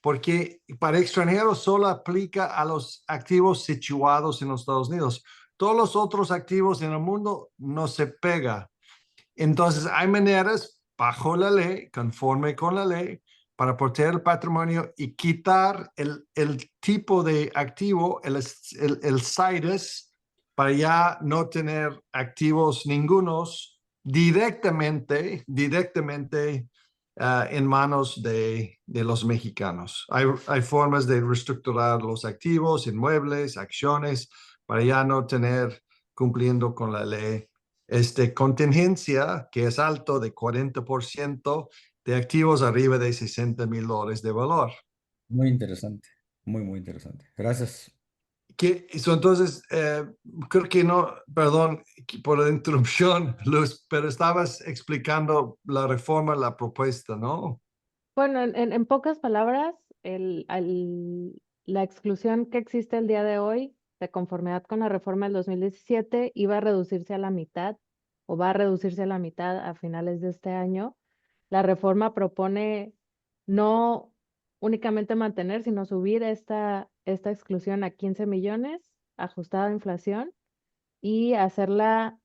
porque para extranjeros solo aplica a los activos situados en los Estados Unidos. Todos los otros activos en el mundo no se pega. Entonces, hay maneras bajo la ley, conforme con la ley, para proteger el patrimonio y quitar el tipo de activo, el CITES, para ya no tener activos ningunos directamente en manos de los mexicanos. Hay formas de reestructurar los activos, inmuebles, acciones, para ya no tener cumpliendo con la ley contingencia que es alto de 40% de activos arriba de $60,000 de valor. Muy interesante, muy, muy interesante. Gracias. Entonces, creo que no, perdón por la interrupción, Luz, pero estabas explicando la reforma, la propuesta, ¿no? Bueno, en pocas palabras, la exclusión que existe el día de hoy, de conformidad con la reforma del 2017, iba a reducirse a la mitad o va a reducirse a la mitad a finales de este año. La reforma propone no únicamente mantener, sino subir esta exclusión a 15 millones, ajustada a inflación, y hacerla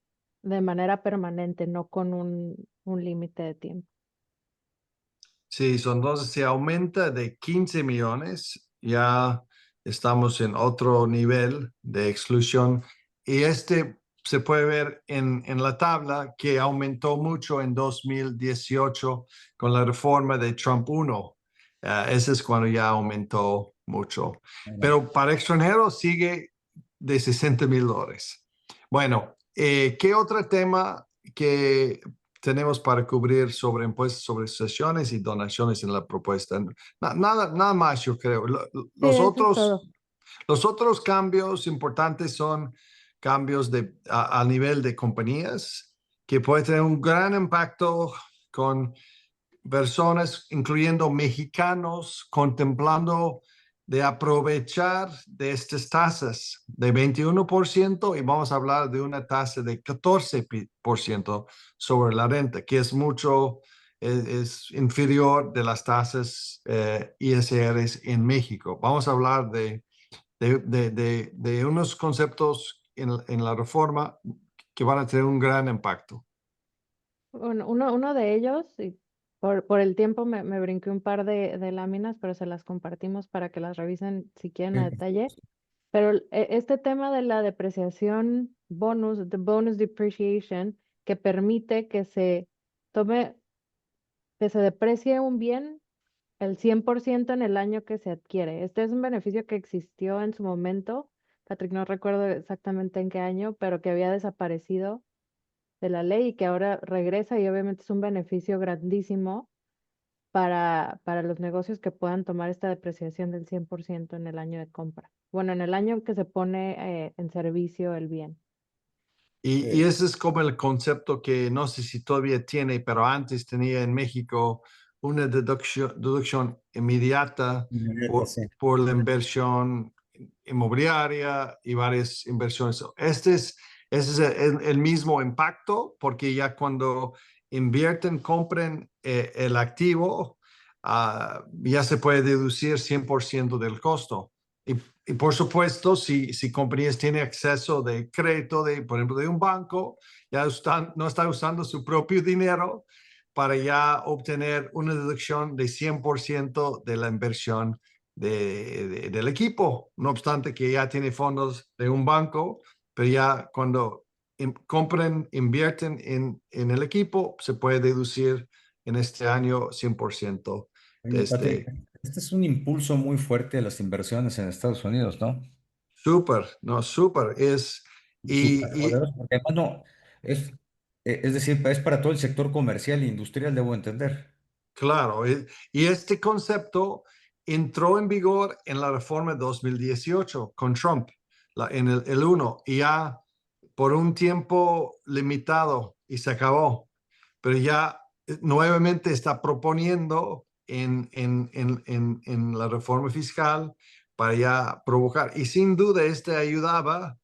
de manera permanente, no con un límite de tiempo. Sí, entonces se aumenta de 15 millones, ya estamos en otro nivel de exclusión y se puede ver en la tabla que aumentó mucho en 2018 con la reforma de Trump 1. Ese es cuando ya aumentó mucho. Pero para extranjeros sigue de $60,000. Bueno, ¿qué otro tema que tenemos para cubrir sobre impuestos sobre sucesiones y donaciones en la propuesta? Nada más, yo creo. Sí, eso es todo. Los otros cambios importantes son cambios a nivel de compañías que puede tener un gran impacto con personas, incluyendo mexicanos, contemplando de aprovechar de estas tasas de 21% y vamos a hablar de una tasa de 14% sobre la renta, que es mucho, es inferior de las tasas ISRs en México. Vamos a hablar de unos conceptos en la reforma que van a tener un gran impacto. Bueno, uno de ellos, y por el tiempo me brinqué un par de láminas, pero se las compartimos para que las revisen si quieren a detalle. Pero este tema de la depreciación bonus, the bonus depreciation, que permite que se tome, que se deprecie un bien el 100% en el año que se adquiere. Este es un beneficio que existió en su momento, Patrick, no recuerdo exactamente en qué año, pero que había desaparecido de la ley y que ahora regresa y obviamente es un beneficio grandísimo para los negocios que puedan tomar esta depreciación del 100% en el año de compra. Bueno, en el año que se pone en servicio el bien. Y ese es como el concepto que no sé si todavía tiene, pero antes tenía en México una deducción inmediata Inmediata, sí. por la inversión inmobiliaria y varias inversiones. Ese es el mismo impacto porque ya cuando invierten, compren el activo, ya se puede deducir 100% del costo. Y por supuesto, si compañías tienen acceso de crédito, por ejemplo, de un banco, ya no están usando su propio dinero para ya obtener una deducción de 100% de la inversión del equipo. No obstante que ya tiene fondos de un banco, pero ya cuando compren, invierten en el equipo, se puede deducir en este año 100% de Oye, Patrick, este es un impulso muy fuerte a las inversiones en Estados Unidos, ¿no? Súper, no, súper. Súper Y poderoso, porque además no, es, Es decir, es para todo el sector comercial e industrial, debo entender. Claro, y este concepto entró en vigor en la reforma de 2018 con Trump, en el 1, y ya por un tiempo limitado y se acabó, pero ya nuevamente está proponiendo en la reforma fiscal para ya provocar. Y sin duda este ayudaba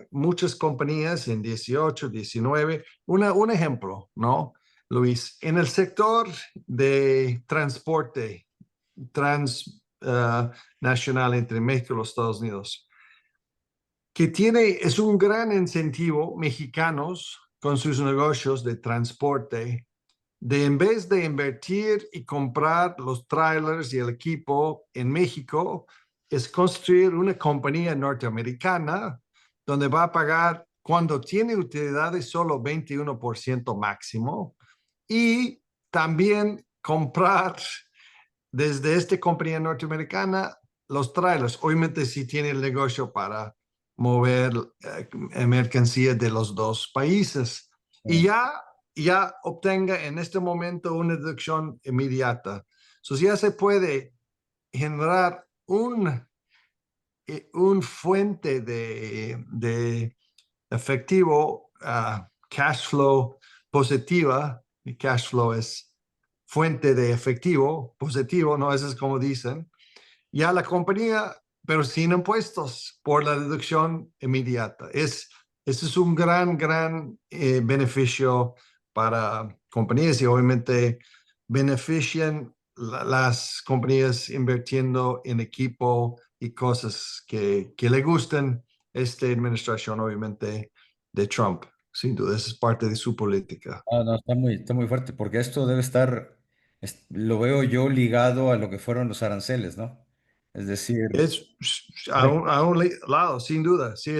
muchas compañías en 18, 19. Un ejemplo, ¿no, Luis? En el sector de transporte transnacional entre México y los Estados Unidos, es un gran incentivo mexicanos con sus negocios de transporte de en vez de invertir y comprar los trailers y el equipo en México, es construir una compañía norteamericana donde va a pagar cuando tiene utilidades solo 21% máximo y también comprar desde esta compañía norteamericana los trailers. Obviamente si tiene el negocio para mover mercancía de los dos países. Y ya obtenga en este momento una deducción inmediata. Entonces ya se puede generar un fuente de efectivo, cash flow positiva. Y cash flow es fuente de efectivo positivo, ¿no? Eso es como dicen. Ya la compañía, pero sin impuestos por la deducción inmediata. Ese es un gran beneficio para compañías y obviamente benefician las compañías invirtiendo en equipo y cosas que le gusten esta administración, obviamente, de Trump. Sin duda, esa es parte de su política. Ah, no, está muy fuerte, porque esto debe estar, lo veo yo ligado a lo que fueron los aranceles, ¿no? Es decir, Es a un lado, sin duda. Sí,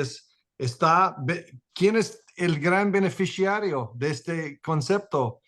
¿quién es el gran beneficiario de este concepto?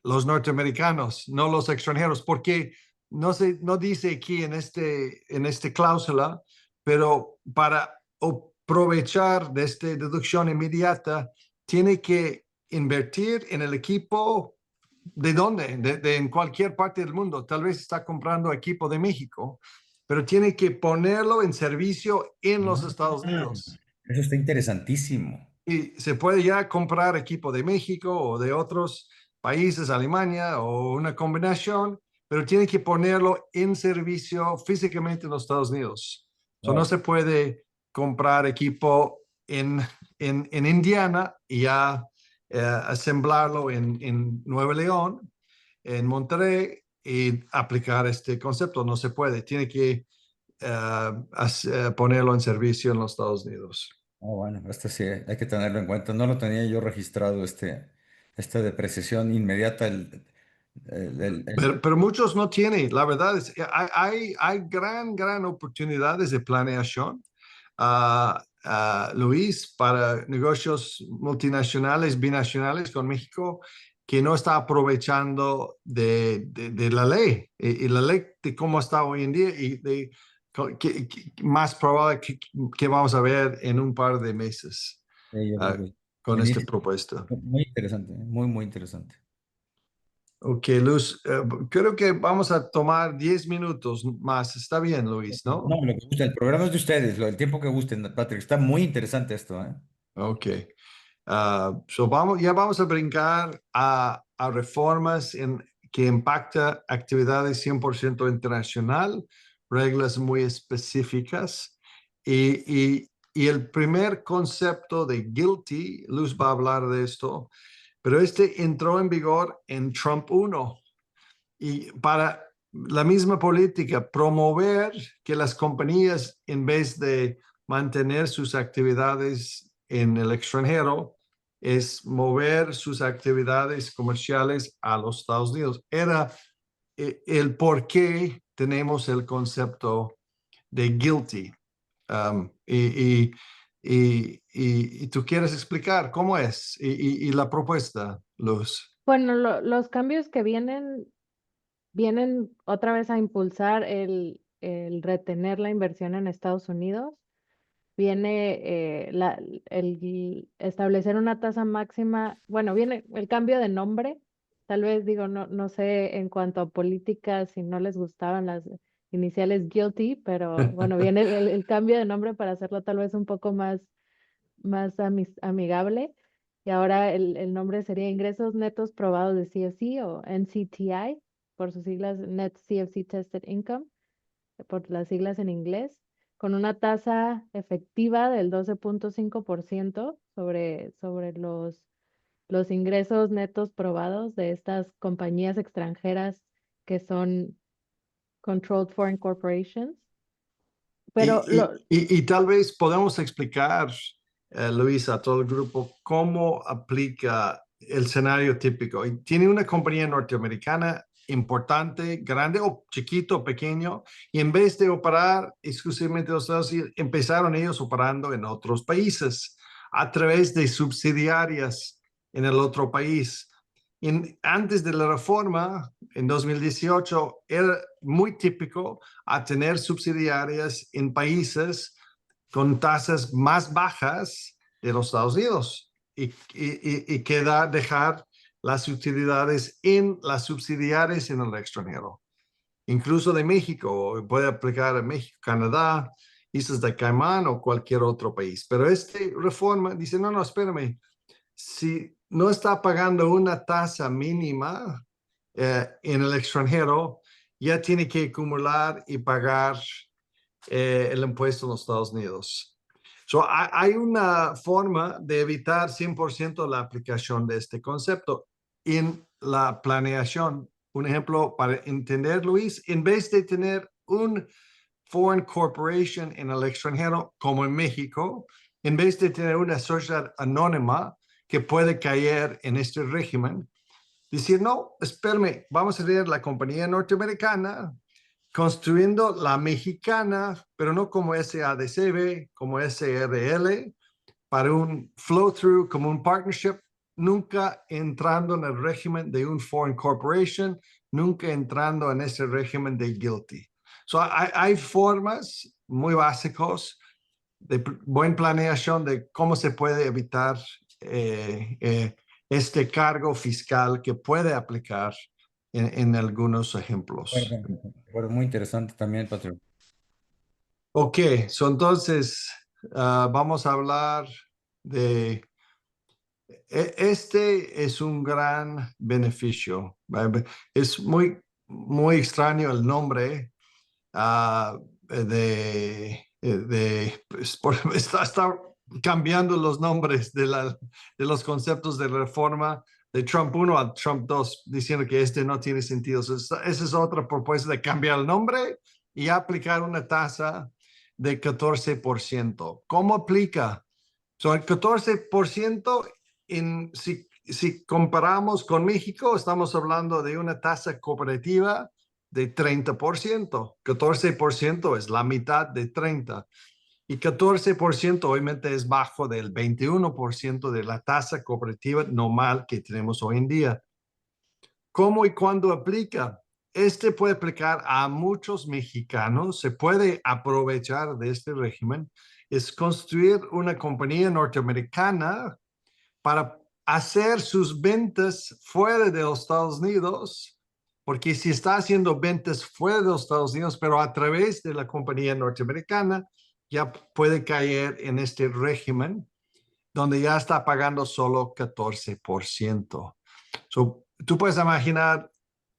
Los norteamericanos, no los extranjeros, porque no dice aquí en este cláusula, pero para aprovechar de esta deducción inmediata, tiene que invertir en el equipo. ¿De dónde? En cualquier parte del mundo. Tal vez está comprando equipo de México, pero tiene que ponerlo en servicio en los Estados Unidos. eso está interesantísimo. Y se puede ya comprar equipo de México o de otros países, Alemania o una combinación, pero tiene que ponerlo en servicio físicamente en los Estados Unidos. No Wow. se puede comprar equipo en Indiana y ya asemblarlo en Nuevo León, en Monterrey y aplicar este concepto. No se puede. Tiene que ponerlo en servicio en los Estados Unidos. Bueno, esto sí hay que tenerlo en cuenta. No lo tenía yo registrado, esta depreciación inmediata. Pero muchos no tienen, la verdad es, hay gran oportunidades de planeación, Luis, para negocios multinacionales, binacionales con México, que no está aprovechando de la ley y la ley de cómo está hoy en día y de más probable que vamos a ver en un par de meses Yo creo ah, que con esta buenísimo. propuesta. Muy interesante, muy interesante. Ok, Luz, creo que vamos a tomar 10 minutos más. Está bien, Luis, No, ¿no? lo que gusta, el programa es de ustedes, el tiempo que gusten, Patrick. Está muy interesante esto, ¿eh? Ok. Ya vamos a brincar a reformas que impacta actividades 100% internacional, reglas muy específicas. Y el primer concepto de guilty, Luz va a hablar de esto, pero este entró en vigor en Trump 1. Y para la misma política, promover que las compañías, en vez de mantener sus actividades en el extranjero, es mover sus actividades comerciales a los Estados Unidos. Era el por qué tenemos el concepto de guilty. Y tú quieres explicar cómo es y la propuesta, Luz. Bueno, los cambios que vienen otra vez a impulsar el retener la inversión en Estados Unidos. viene el establecer una tasa máxima, bueno, viene el cambio de nombre, tal vez digo, no sé en cuanto a políticas, si no les gustaban las iniciales guilty, pero bueno, viene el cambio de nombre para hacerlo tal vez un poco más amigable. Y ahora el nombre sería Ingresos Netos Probados de CFC o NCTI, por sus siglas Net CFC Tested Income, por las siglas en inglés, con una tasa efectiva del 12.5% sobre los ingresos netos probados de estas compañías extranjeras que son Controlled Foreign Corporations. Pero Y tal vez podemos explicar, Luis, a todo el grupo cómo aplica el escenario típico. Y tiene una compañía norteamericana importante, grande o chiquito, pequeño, y en vez de operar exclusivamente en los Estados Unidos, empezaron ellos operando en otros países a través de subsidiarias en el otro país. Antes de la reforma, en 2018, era muy típico a tener subsidiarias en países con tasas más bajas de los Estados Unidos y dejar las utilidades en las subsidiarias en el extranjero. Incluso de México, puede aplicar a México, Canadá, Islas de Caimán o cualquier otro país. Pero esta reforma dice, no, espérame, si no está pagando una tasa mínima en el extranjero, ya tiene que acumular y pagar el impuesto en los Estados Unidos. Hay una forma de evitar 100% la aplicación de este concepto en la planeación. Un ejemplo para entender, Luis, en vez de tener un foreign corporation en el extranjero, como en México, en vez de tener una sociedad anónima que puede caer en este régimen, decir, no, espérame, vamos a tener la compañía norteamericana construyendo la mexicana, pero no como SADCB, como SRL, para un flow-through, como un partnership, nunca entrando en el régimen de un foreign corporation, nunca entrando en ese régimen de guilty. Hay formas muy básicas de buena planeación de cómo se puede evitar este cargo fiscal que puede aplicar en algunos ejemplos. Bueno, muy interesante también, Patrick. Ok, entonces vamos a hablar de... Este es un gran beneficio. Es muy extraño el nombre está cambiando los nombres de los conceptos de reforma de Trump 1 a Trump 2, diciendo que este no tiene sentido. Esa es otra propuesta de cambiar el nombre y aplicar una tasa de 14%. ¿Cómo aplica? El 14% si comparamos con México, estamos hablando de una tasa cooperativa de 30%. 14% es la mitad de 30%. Y 14% obviamente es bajo del 21% de la tasa cooperativa normal que tenemos hoy en día. ¿Cómo y cuándo aplica? Este puede aplicar a muchos mexicanos, se puede aprovechar de este régimen, es construir una compañía norteamericana para hacer sus ventas fuera de los Estados Unidos, porque si está haciendo ventas fuera de los Estados Unidos, pero a través de la compañía norteamericana, ya puede caer en este régimen donde ya está pagando solo 14%. Tú puedes imaginar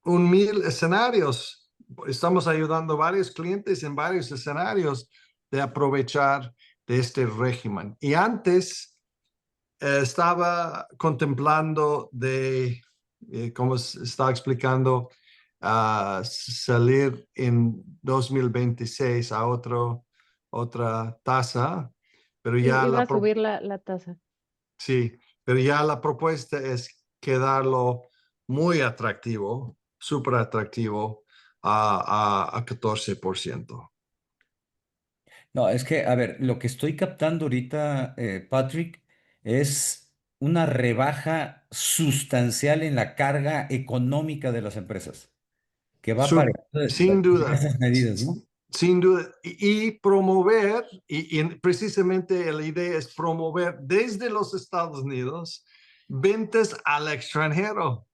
1,000 escenarios. Estamos ayudando a varios clientes en varios escenarios de aprovechar de este régimen. Y antes estaba contemplando como estaba explicando, salir en 2026 a otra tasa, pero ya iba a subir la tasa. sí, pero ya la propuesta es quedarlo muy atractivo, súper atractivo a 14%. No, es que, a ver, lo que estoy captando ahorita, Patrick, es una rebaja sustancial en la carga económica de las empresas, que va a aparecer Sin duda. diversas medidas, ¿no? sin duda, y promover, y precisamente la idea es promover desde los Estados Unidos ventas al extranjero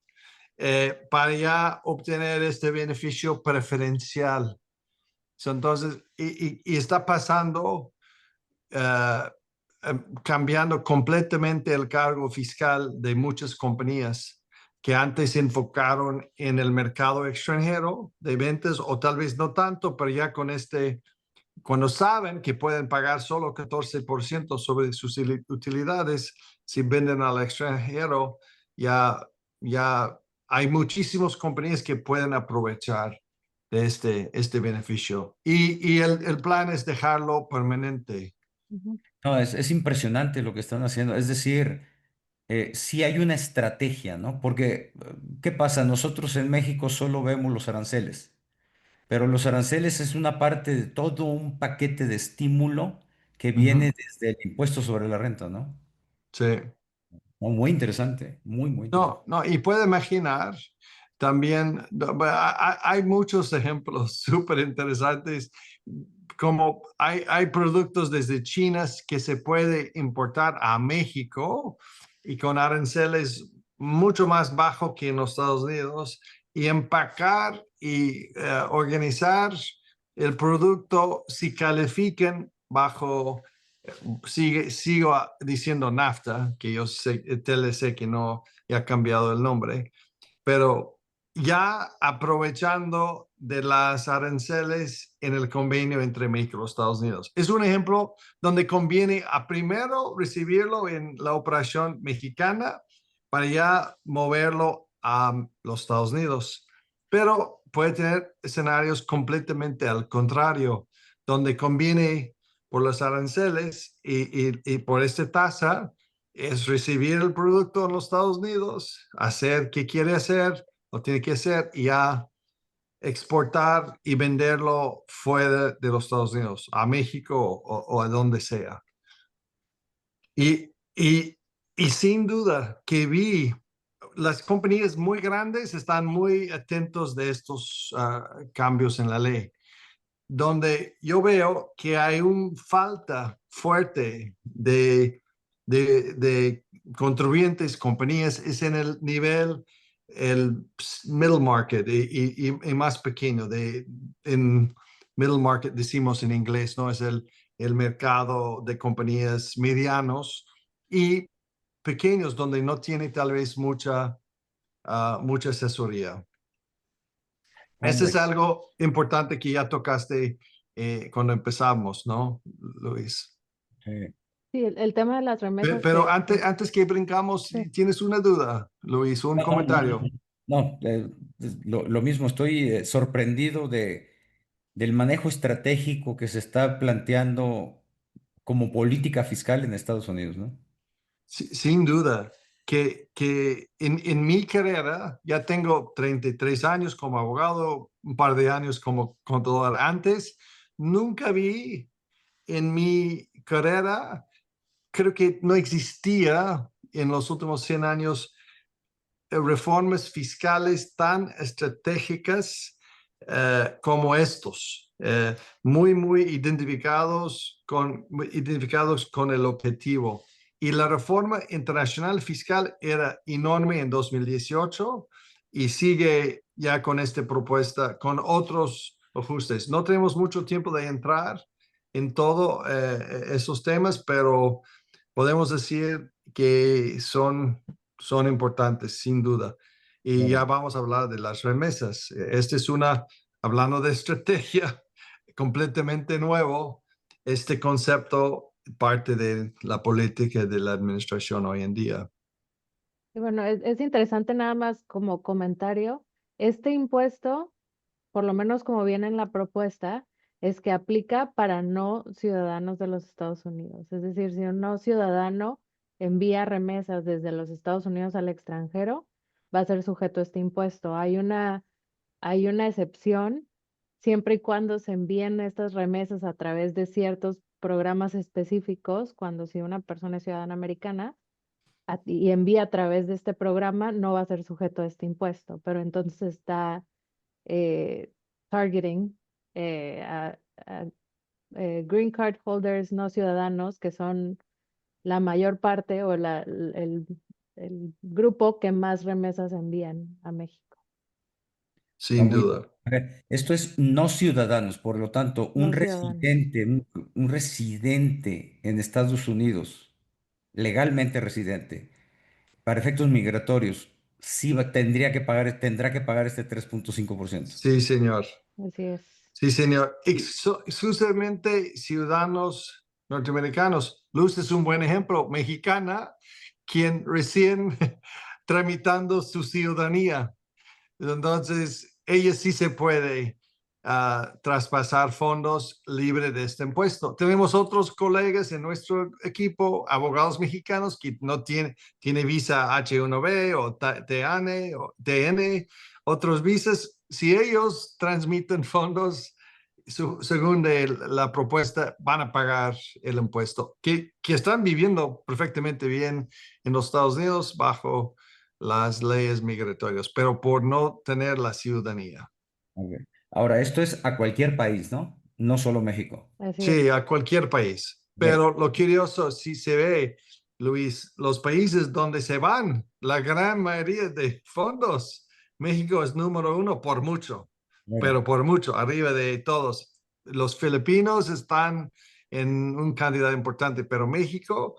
para ya obtener este beneficio preferencial. Entonces, y está pasando, cambiando completamente el cargo fiscal de muchas compañías que antes se enfocaron en el mercado extranjero de ventas, o tal vez no tanto, pero ya con cuando saben que pueden pagar solo 14% sobre sus utilidades si venden al extranjero, ya hay muchísimas compañías que pueden aprovechar de este beneficio. Y el plan es dejarlo permanente. Ujú. No, es impresionante lo que están haciendo. Es decir, sí hay una estrategia, ¿no? Porque, ¿qué pasa? Nosotros en México solo vemos los aranceles, pero los aranceles es una parte de todo un paquete de estímulo que Ujú. viene desde el impuesto sobre la renta, ¿no? Sí. Oh, muy interesante, muy, muy interesante. No, y puede imaginar también, hay muchos ejemplos súper interesantes, como hay productos desde China que se puede importar a México y con aranceles mucho más bajos que en los Estados Unidos, y empacar y organizar el producto si califiquen bajo, sigo diciendo NAFTA, que yo sé, TLC, que no ya ha cambiado el nombre, pero ya aprovechando de las aranceles en el convenio entre México y los Estados Unidos. Es un ejemplo donde conviene a primero recibirlo en la operación mexicana para ya moverlo a los Estados Unidos. Pero puede tener escenarios completamente al contrario, donde conviene por los aranceles y por esta tasa es recibir el producto en los Estados Unidos, hacer qué quiere hacer, lo tiene que hacer y ya exportar y venderlo fuera de los Estados Unidos, a México o a donde sea. Y, y, y sin duda que vi, las compañías muy grandes están muy atentos de estos cambios en la ley, donde yo veo que hay una falta fuerte de contribuyentes, compañías, es en el nivel, el middle market y más pequeño. En middle market decimos en inglés, ¿no? Es el mercado de compañías medianos y pequeños, donde no tiene tal vez mucha asesoría. Ese es Hombre, algo importante que ya tocaste cuando empezamos, ¿no, Luis? eh, Sí, el tema de las remesas Pero que antes que brincamos, sí. ¿tienes una duda, Luis? Un no, no, comentario. no, lo mismo, estoy sorprendido del manejo estratégico que se está planteando como política fiscal en Estados Unidos, ¿no? Sin duda, que en mi carrera ya tengo 33 años como abogado, un par de años como contador. Antes, nunca vi en mi carrera, creo que no existía en los últimos 100 años reformas fiscales tan estratégicas como estos, muy identificados con el objetivo. Y la reforma internacional fiscal era enorme en 2018 y sigue ya con esta propuesta, con otros ajustes. No tenemos mucho tiempo de entrar en todos esos temas, pero podemos decir que son importantes, sin duda. Y ya Bueno, vamos a hablar de las remesas. Esta es hablando de estrategia, completamente nuevo. Este concepto parte de la política de la administración hoy en día. Y bueno, es interesante nada más como comentario. Este impuesto, por lo menos como viene en la propuesta, es que aplica para no ciudadanos de los Estados Unidos. Es decir, si un no ciudadano envía remesas desde los Estados Unidos al extranjero, va a ser sujeto a este impuesto. Hay una excepción siempre y cuando se envíen estas remesas a través de ciertos programas específicos, cuando si una persona es ciudadana americana y envía a través de este programa, no va a ser sujeto a este impuesto, pero entonces está targeting ah, green card holders no ciudadanos, que son la mayor parte o el grupo que más remesas envían a México. Sin Muy duda. A ver, esto es no ciudadanos, por lo tanto, No ciudadanos. un residente en Estados Unidos, legalmente residente, para efectos migratorios, tendrá que pagar este 3.5%. Sí, señor. Así es. Sí, señor. Exclusivamente ciudadanos norteamericanos. Luz es un buen ejemplo. Mexicana, quien recién tramitando su ciudadanía. Entonces, ella sí se puede traspasar fondos libre de este impuesto. Tenemos otros colegas en nuestro equipo, abogados mexicanos, que no tiene visa H1B o TN, otros visas. Si ellos transmiten fondos, según la propuesta, van a pagar el impuesto, que están viviendo perfectamente bien en los Estados Unidos bajo las leyes migratorias, pero por no tener la ciudadanía. Ok. Ahora, esto es a cualquier país, ¿no? No solo México. Así Sí, es. a cualquier país. Ok. Pero lo curioso, si se ve, Luis, los países donde se van la gran mayoría de fondos, México es número uno por mucho, Claro. pero por mucho, arriba de todos. Los filipinos están en un cantidad importante, pero México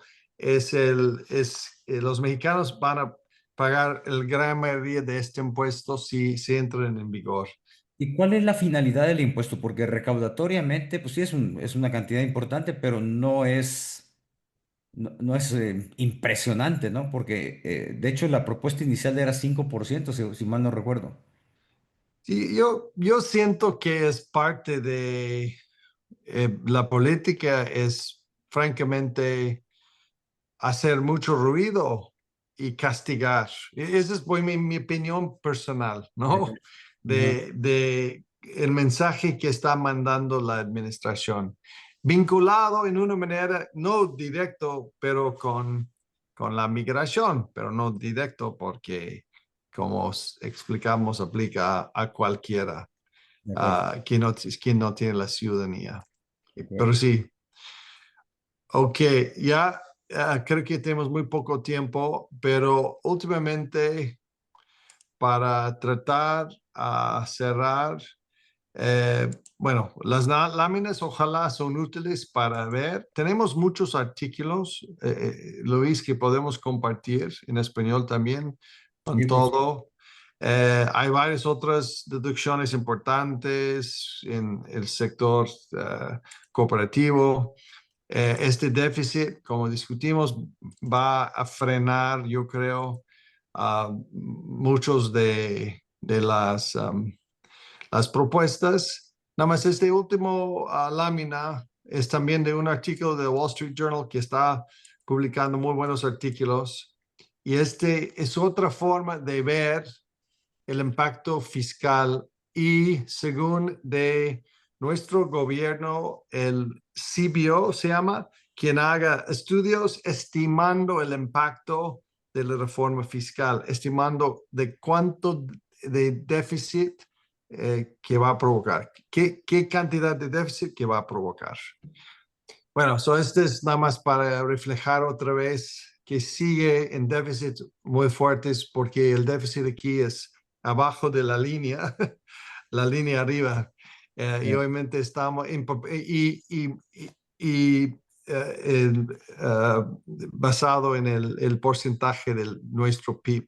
los mexicanos van a pagar el gran mayoría de este impuesto si se entran en vigor. ¿Y cuál es la finalidad del impuesto? Porque recaudatoriamente, pues sí, es una cantidad importante, pero no es impresionante, ¿no? Porque, de hecho, la propuesta inicial era 5%, si mal no recuerdo. Sí, yo siento que es parte de la política, es francamente hacer mucho ruido y castigar. Esa es mi opinión personal, ¿no? Ajá. De el mensaje que está mandando la administración, vinculado en una manera no directo, pero con la migración, pero no directo porque, como explicamos, aplica a cualquiera De acuerdo, quien no tiene la ciudadanía. de Pero acuerdo. sí, ok, ya creo que tenemos muy poco tiempo, pero últimamente para tratar a cerrar, eh, bueno, las láminas ojalá son útiles para ver. Tenemos muchos artículos, Luis, que podemos compartir en español también con Sí, por favor. todo. Hay varias otras deducciones importantes en el sector cooperativo. Este déficit, como discutimos, va a frenar, yo creo, muchos de las propuestas. Nada más este último lámina es también de un artículo de Wall Street Journal que está publicando muy buenos artículos. Y este es otra forma de ver el impacto fiscal y según de nuestro gobierno, el CBO se llama, quien haga estudios estimando el impacto de la reforma fiscal, estimando de cuánto de déficit que va a provocar, qué cantidad de déficit que va a provocar. Bueno, este es nada más para reflejar otra vez que sigue en déficits muy fuertes porque el déficit aquí es abajo de la línea, la línea arriba. Y Sí. obviamente estamos basado en el porcentaje de nuestro PIB.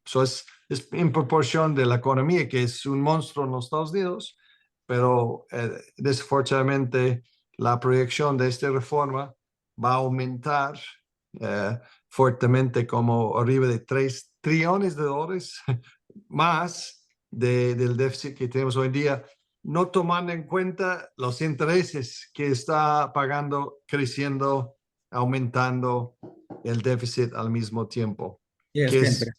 Es en proporción de la economía, que es un monstruo en los Estados Unidos, pero desafortunadamente la proyección de esta reforma va a aumentar fuertemente como arriba de 3 trillones de dólares más del déficit que tenemos hoy en día, no tomando en cuenta los intereses que está pagando, creciendo, aumentando el déficit al mismo tiempo, Y es que que es, entre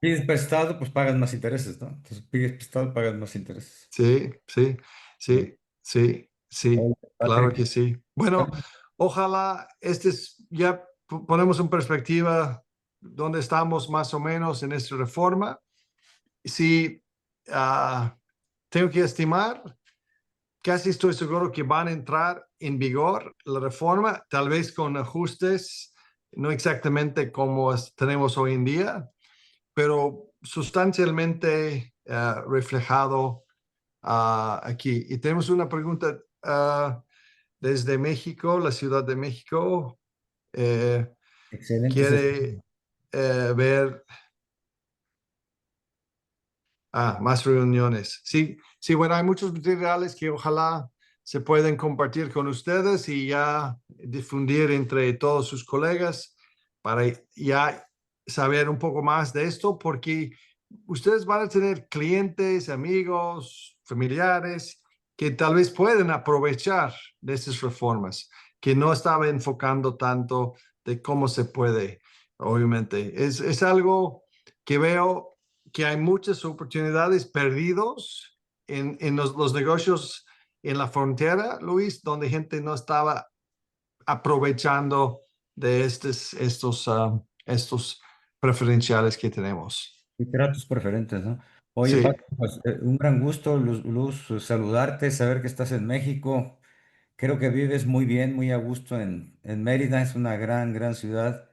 pides prestado, pues pagas más intereses, ¿no? Entonces pides prestado, pagas más intereses. sí, sí, Sí. sí, sí, sí, Oye, claro que Patrick, sí. Bueno, ojalá ya ponemos en perspectiva dónde estamos más o menos en esta reforma. Si tengo que estimar, casi estoy seguro que van a entrar en vigor la reforma, tal vez con ajustes, no exactamente como tenemos hoy en día, pero sustancialmente reflejado aquí. Y tenemos una pregunta desde México, la Ciudad de México. Excelente Quiere sesión. ver más reuniones. Sí, sí, bueno, hay muchos materiales que ojalá se pueden compartir con ustedes y ya difundir entre todos sus colegas para ya saber un poco más de esto, porque ustedes van a tener clientes, amigos, familiares que tal vez pueden aprovechar de estas reformas, que no estaba enfocando tanto de cómo se puede, obviamente. Es algo que veo que hay muchas oportunidades perdidos en los negocios en la frontera, Luis, donde gente no estaba aprovechando de estos preferenciales que tenemos. Y tratos preferentes, ¿no? Oye, Sí, Paco, pues un gran gusto, Luz, saludarte, saber que estás en México. Creo que vives muy bien, muy a gusto en Mérida, es una gran, gran ciudad.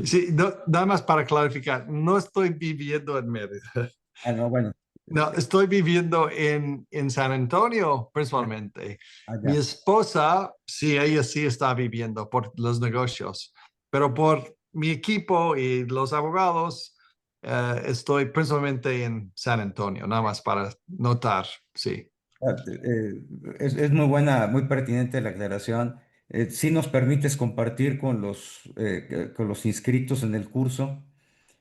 sí, nada más para clarificar, no estoy viviendo en Mérida. Ah, no, bueno, No, estoy viviendo en San Antonio, personalmente. Mi allá. esposa, sí, ella sí está viviendo por los negocios, pero por mi equipo y los abogados, estoy personalmente en San Antonio, nada más para notar, sí. Es muy buena, muy pertinente la aclaración. Sí nos permites compartir con los inscritos en el curso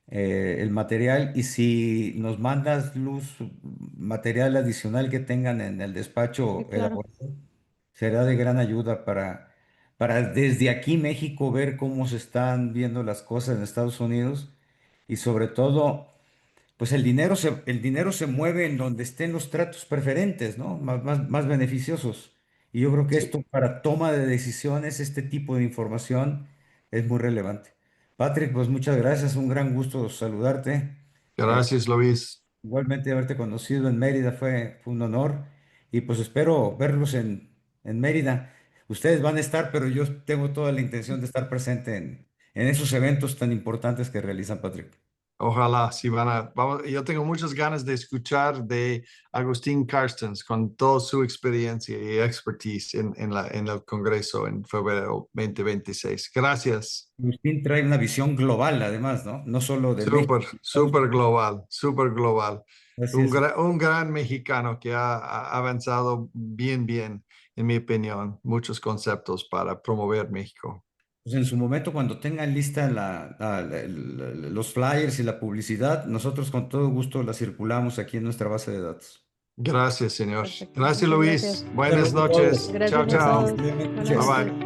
el material y si nos mandas Luz material adicional que tengan en el Sí, despacho claro. elaborado, será de gran ayuda para desde aquí México ver cómo se están viendo las cosas en Estados Unidos y sobre todo, pues el dinero se mueve en donde estén los tratos preferentes, ¿no? Más beneficiosos. Y yo creo que Sí, esto para toma de decisiones, este tipo de información es muy relevante. Patrick, pues muchas gracias, un gran gusto saludarte. Eh, gracias, Luis. Igualmente haberte conocido en Mérida fue un honor y pues espero verlos en Mérida. Ustedes van a estar, pero yo tengo toda la intención de estar presente en esos eventos tan importantes que realizan, Patrick. Ojalá, si vamos, yo tengo muchas ganas de escuchar de Agustín Carstens con toda su experiencia y expertise en el Congreso en febrero 2026. Gracias. Agustín trae una visión global, además, ¿no? No solo de México. Súper, súper global, súper global. Así es. Un gran mexicano que ha avanzado bien, bien, en mi opinión, muchos conceptos para promover México. Pues en su momento, cuando tengan lista los flyers y la publicidad, nosotros con todo gusto la circulamos aquí en nuestra base de datos. Gracias, señor. Perfecto. Gracias, Muchas gracias. Luis. Buenas Saludos a noches. todos. Chao, Gracias a Gracias. todos. chao. Buenas Bye Noches. bye. noches.